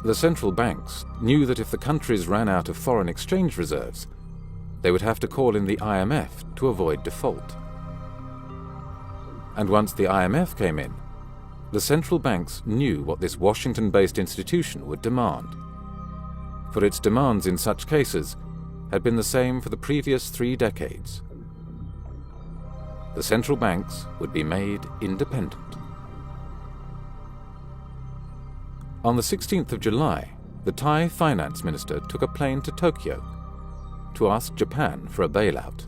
The central banks knew that if the countries ran out of foreign exchange reserves, they would have to call in the IMF to avoid default. And once the IMF came in, the central banks knew what this Washington-based institution would demand, for its demands in such cases had been the same for the previous 3 decades. The central banks would be made independent. On the 16th of July, the Thai finance minister took a plane to Tokyo to ask Japan for a bailout.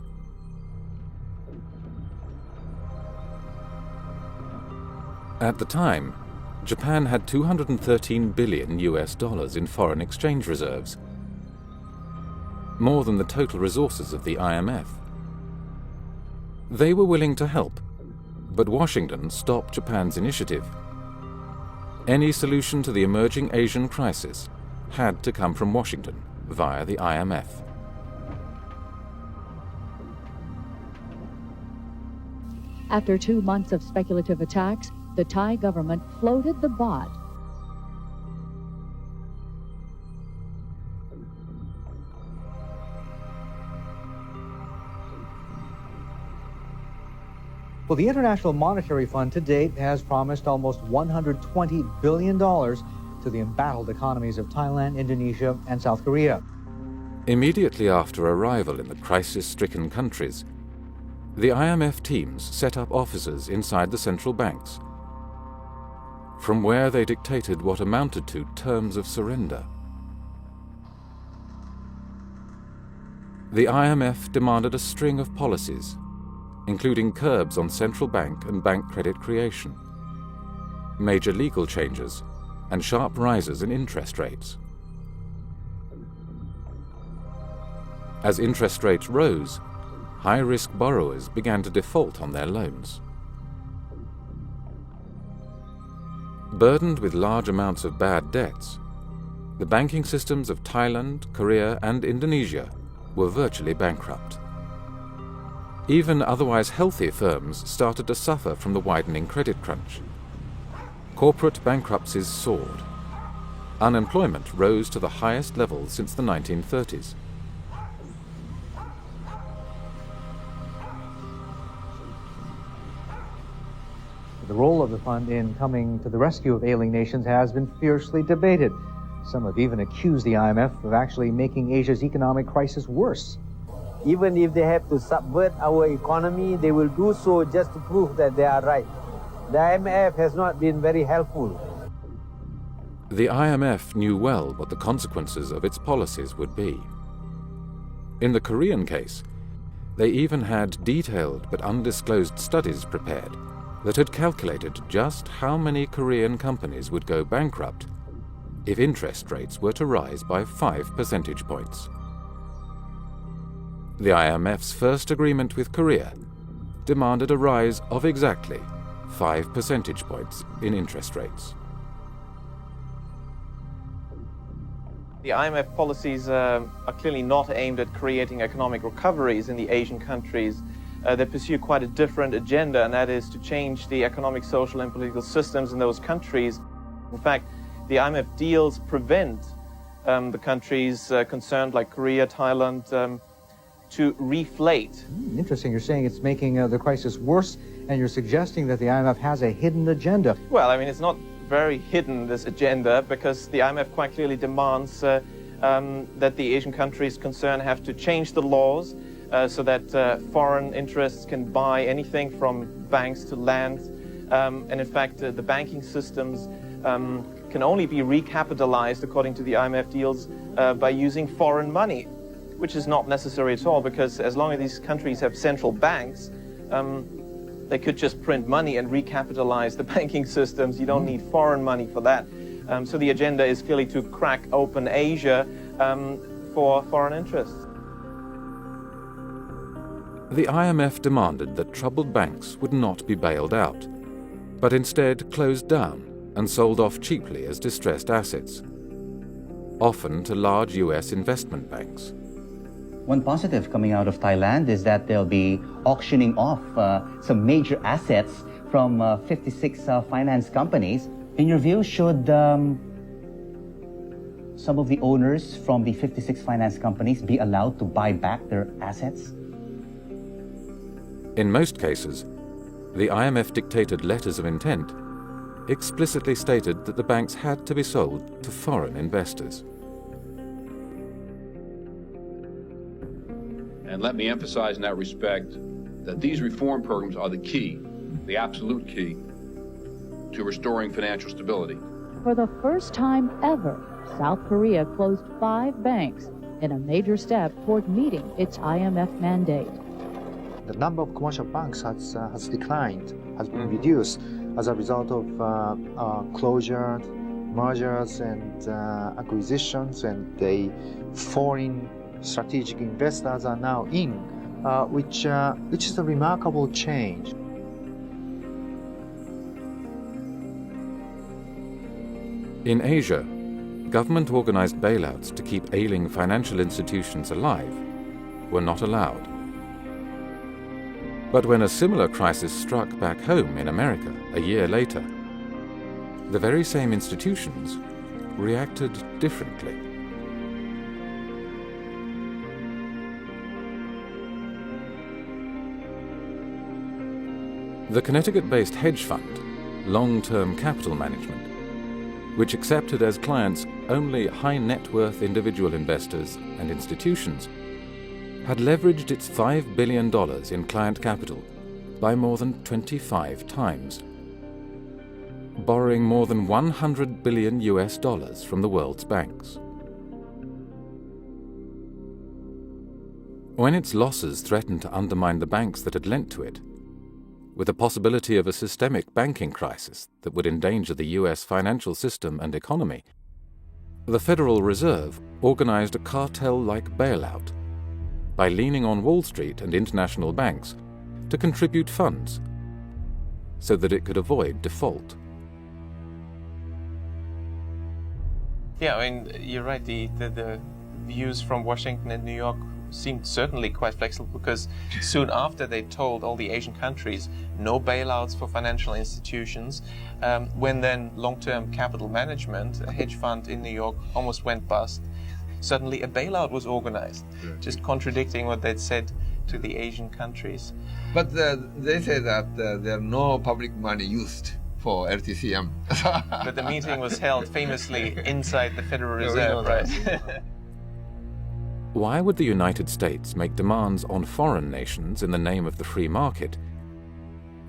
At the time, Japan had $213 billion in foreign exchange reserves, more than the total resources of the IMF. They were willing to help, but Washington stopped Japan's initiative. Any solution to the emerging Asian crisis had to come from Washington via the IMF. After 2 months of speculative attacks, the Thai government floated the baht. Well, the International Monetary Fund to date has promised almost $120 billion to the embattled economies of Thailand, Indonesia, and South Korea. Immediately after arrival in the crisis-stricken countries, the IMF teams set up offices inside the central banks, from where they dictated what amounted to terms of surrender. The IMF demanded a string of policies, including curbs on central bank and bank credit creation, major legal changes, and sharp rises in interest rates. As interest rates rose, high-risk borrowers began to default on their loans. Burdened with large amounts of bad debts, the banking systems of Thailand, Korea, and Indonesia were virtually bankrupt. Even otherwise healthy firms started to suffer from the widening credit crunch. Corporate bankruptcies soared. Unemployment rose to the highest level since the 1930s. The role of the fund in coming to the rescue of ailing nations has been fiercely debated. Some have even accused the IMF of actually making Asia's economic crisis worse. Even if they have to subvert our economy, they will do so just to prove that they are right. The IMF has not been very helpful. The IMF knew well what the consequences of its policies would be. In the Korean case, they even had detailed but undisclosed studies prepared that had calculated just how many Korean companies would go bankrupt if interest rates were to rise by 5 percentage points. The IMF's first agreement with Korea demanded a rise of exactly 5 percentage points in interest rates. The IMF policies are clearly not aimed at creating economic recoveries in the Asian countries. They pursue quite a different agenda, and that is to change the economic, social, and political systems in those countries. In fact, the IMF deals prevent the countries concerned, like Korea, Thailand, to reflate. Interesting. You're saying it's making the crisis worse, and you're suggesting that the IMF has a hidden agenda. Well, I mean, it's not very hidden, this agenda, because the IMF quite clearly demands that the Asian countries concerned have to change the laws so that foreign interests can buy anything from banks to land. And in fact, the banking systems can only be recapitalized, according to the IMF deals, by using foreign money, which is not necessary at all, because as long as these countries have central banks, they could just print money and recapitalize the banking systems. You don't need foreign money for that. So the agenda is clearly to crack open Asia for foreign interests. The IMF demanded that troubled banks would not be bailed out, but instead closed down and sold off cheaply as distressed assets, often to large US investment banks. One positive coming out of Thailand is that they'll be auctioning off some major assets from 56 finance companies. In your view, should some of the owners from the 56 finance companies be allowed to buy back their assets? In most cases, the IMF dictated letters of intent explicitly stated that the banks had to be sold to foreign investors. And let me emphasize in that respect that these reform programs are the key, the absolute key, to restoring financial stability. For the first time ever, South Korea closed 5 banks in a major step toward meeting its IMF mandate. The number of commercial banks has declined, has been reduced as a result of closure, mergers, and acquisitions, and the foreign strategic investors are now in, which is a remarkable change. In Asia, government-organized bailouts to keep ailing financial institutions alive were not allowed. But when a similar crisis struck back home in America a year later, the very same institutions reacted differently. The Connecticut-based hedge fund, Long-Term Capital Management, which accepted as clients only high-net-worth individual investors and institutions, had leveraged its $5 billion in client capital by more than 25 times, borrowing more than $100 billion from the world's banks. When its losses threatened to undermine the banks that had lent to it, with the possibility of a systemic banking crisis that would endanger the US financial system and economy, the Federal Reserve organized a cartel-like bailout by leaning on Wall Street and international banks to contribute funds so that it could avoid default. Yeah, I mean, you're right. The views from Washington and New York seemed certainly quite flexible, because soon after they told all the Asian countries no bailouts for financial institutions, when then long-term capital management, a hedge fund in New York, almost went bust, suddenly a bailout was organized, just contradicting what they'd said to the Asian countries. But they say that there are no public money used for LTCM. But the meeting was held famously inside the Federal Reserve, right? Why would the United States make demands on foreign nations in the name of the free market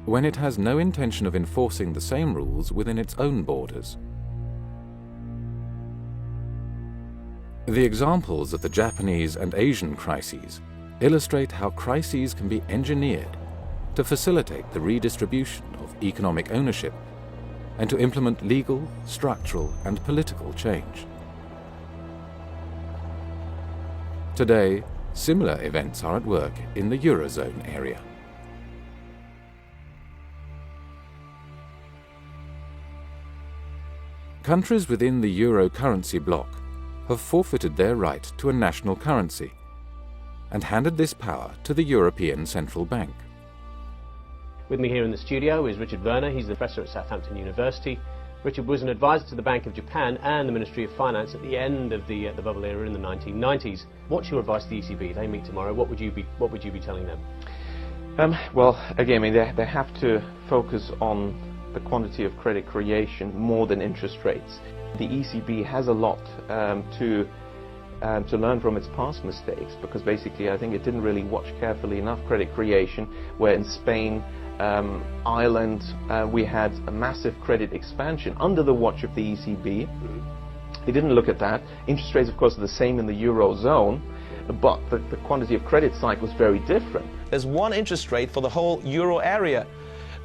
when it has no intention of enforcing the same rules within its own borders? The examples of the Japanese and Asian crises illustrate how crises can be engineered to facilitate the redistribution of economic ownership and to implement legal, structural, and political change. Today, similar events are at work in the Eurozone area. Countries within the euro currency bloc have forfeited their right to a national currency and handed this power to the European Central Bank. With me here in the studio is Richard Werner. He's the professor at Southampton University. Richard was an advisor to the Bank of Japan and the Ministry of Finance at the end of the bubble era in the 1990s. What's your advice to the ECB? They meet tomorrow. What would you be telling them? Well, again, I mean, they have to focus on the quantity of credit creation more than interest rates. The ECB has a lot to learn from its past mistakes, because basically I think it didn't really watch carefully enough credit creation, where in Spain, Ireland, we had a massive credit expansion under the watch of the ECB. They didn't look at that. Interest rates, of course, are the same in the Eurozone, but the quantity of credit cycle is very different. There's one interest rate for the whole euro area,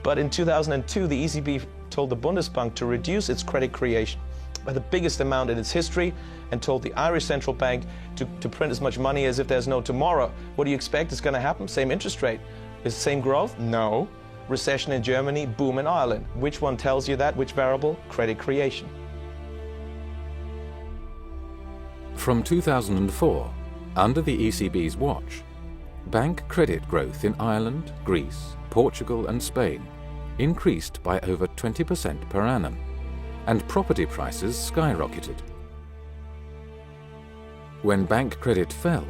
but in 2002 the ECB told the Bundesbank to reduce its credit creation by the biggest amount in its history, and told the Irish Central Bank to print as much money as if there's no tomorrow. What do you expect is going to happen? Same interest rate. Is the same growth? No. Recession in Germany, boom in Ireland. Which one tells you that? Which variable? Credit creation. From 2004, under the ECB's watch, bank credit growth in Ireland, Greece, Portugal and Spain increased by over 20% per annum, and property prices skyrocketed. When bank credit fell,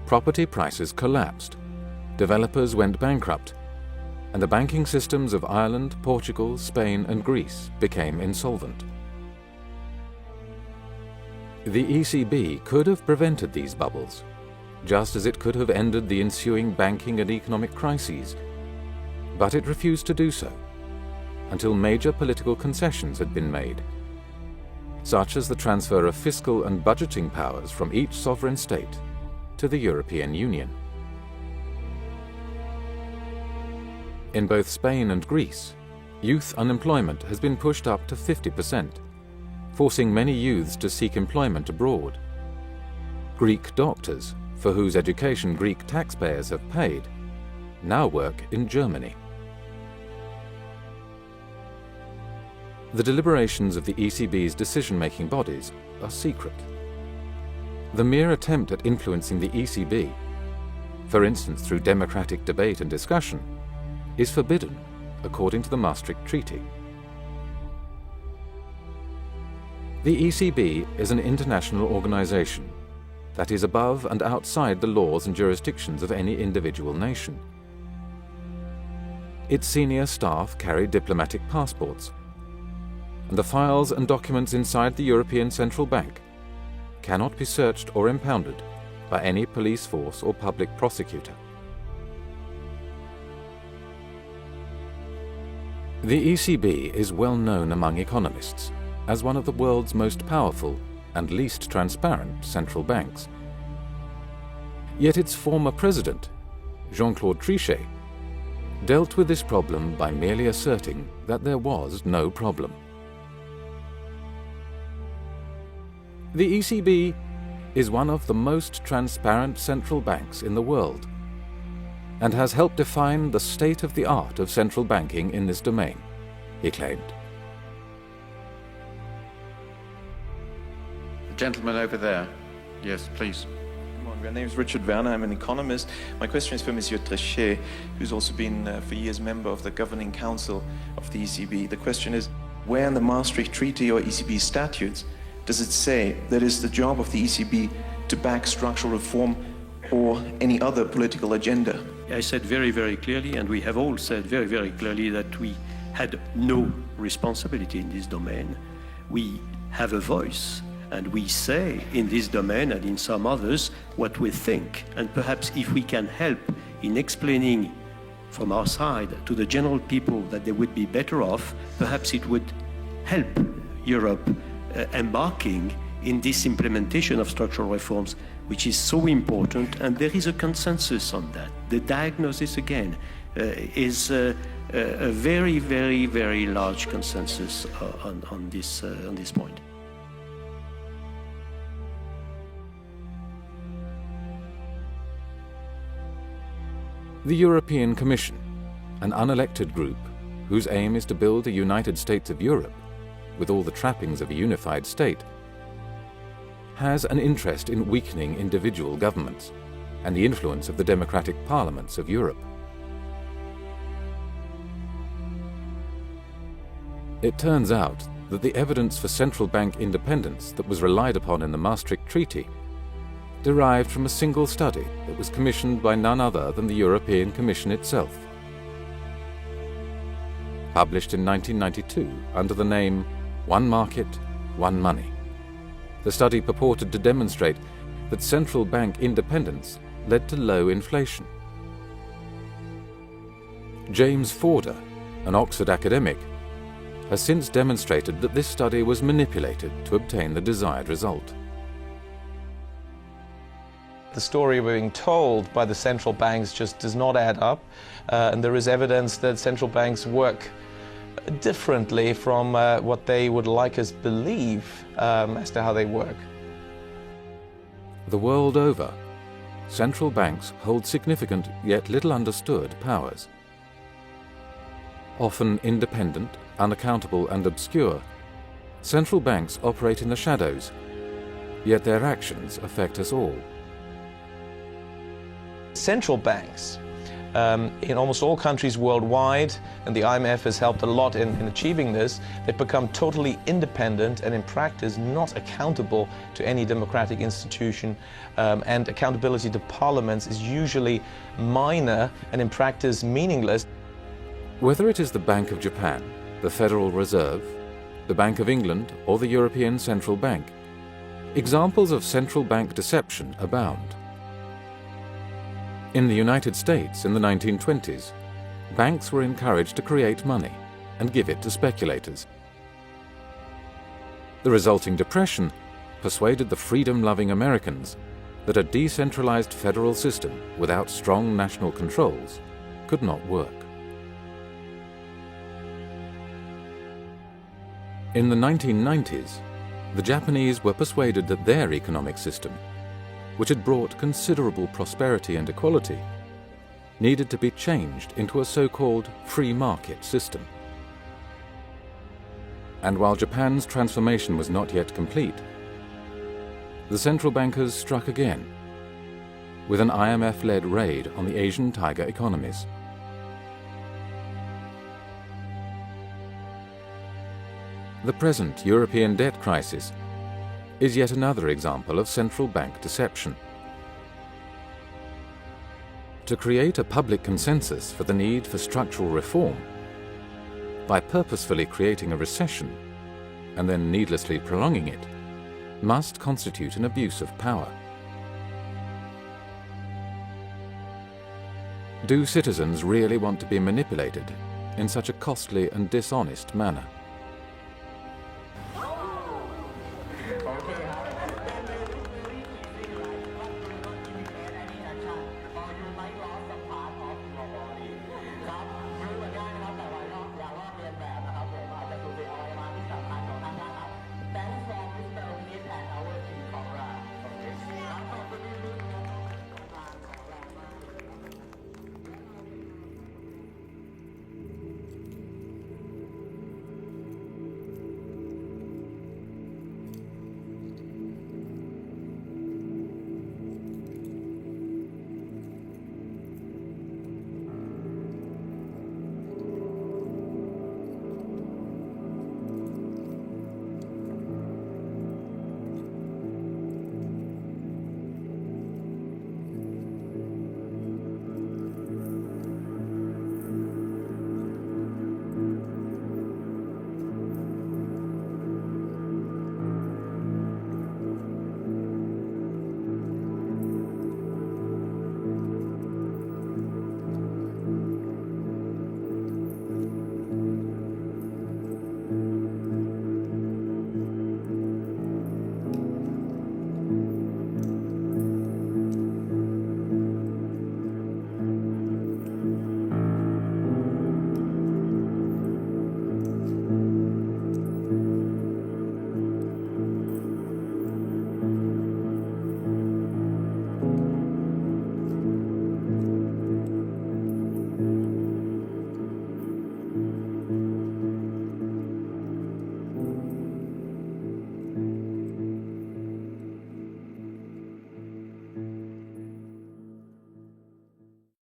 property prices collapsed, developers went bankrupt, and the banking systems of Ireland, Portugal, Spain and Greece became insolvent. The ECB could have prevented these bubbles, just as it could have ended the ensuing banking and economic crises, but it refused to do so until major political concessions had been made, such as the transfer of fiscal and budgeting powers from each sovereign state to the European Union. In both Spain and Greece, youth unemployment has been pushed up to 50%, forcing many youths to seek employment abroad. Greek doctors, for whose education Greek taxpayers have paid, now work in Germany. The deliberations of the ECB's decision-making bodies are secret. The mere attempt at influencing the ECB, for instance through democratic debate and discussion, is forbidden according to the Maastricht Treaty. The ECB is an international organization that is above and outside the laws and jurisdictions of any individual nation. Its senior staff carry diplomatic passports, and the files and documents inside the European Central Bank cannot be searched or impounded by any police force or public prosecutor. The ECB is well known among economists as one of the world's most powerful and least transparent central banks. Yet its former president, Jean-Claude Trichet, dealt with this problem by merely asserting that there was no problem. The ECB is one of the most transparent central banks in the world and has helped define the state-of-the-art of central banking in this domain, he claimed. gentleman over there. Yes, please. My name is Richard Werner. I'm an economist. My question is for Monsieur Trichet, who's also been for years member of the Governing Council of the ECB. The question is, where in the Maastricht Treaty or ECB statutes does it say that it's the job of the ECB to back structural reform or any other political agenda? I said very, very clearly, and we have all said very, very clearly, that we had no responsibility in this domain. We have a voice, and we say in this domain and in some others what we think. And perhaps if we can help in explaining from our side to the general people that they would be better off, perhaps it would help Europe embarking in this implementation of structural reforms, which is so important, and there is a consensus on that. The diagnosis, again, is a very, very, very large consensus on this point. The European Commission, an unelected group whose aim is to build a United States of Europe, with all the trappings of a unified state, has an interest in weakening individual governments and the influence of the democratic parliaments of Europe. It turns out that the evidence for central bank independence that was relied upon in the Maastricht Treaty derived from a single study that was commissioned by none other than the European Commission itself. Published in 1992 under the name One Market, One Money, the study purported to demonstrate that central bank independence led to low inflation. James Forder, an Oxford academic, has since demonstrated that this study was manipulated to obtain the desired result. The story we're being told by the central banks just does not add up, and there is evidence that central banks work differently from what they would like us believe as to how they work. The world over, central banks hold significant yet little understood powers. Often independent, unaccountable and obscure, central banks operate in the shadows, yet their actions affect us all. Central banks in almost all countries worldwide, and the IMF has helped a lot in achieving this, they've become totally independent and in practice not accountable to any democratic institution, and accountability to parliaments is usually minor and in practice meaningless. Whether it is the Bank of Japan, the Federal Reserve, the Bank of England or the European Central Bank, examples of central bank deception abound. In the United States in the 1920s, banks were encouraged to create money and give it to speculators. The resulting depression persuaded the freedom-loving Americans that a decentralized federal system without strong national controls could not work. In the 1990s, the Japanese were persuaded that their economic system, which had brought considerable prosperity and equality, needed to be changed into a so-called free market system. And while Japan's transformation was not yet complete, the central bankers struck again, with an IMF-led raid on the Asian tiger economies. The present European debt crisis is yet another example of central bank deception. To create a public consensus for the need for structural reform, by purposefully creating a recession and then needlessly prolonging it, must constitute an abuse of power. Do citizens really want to be manipulated in such a costly and dishonest manner?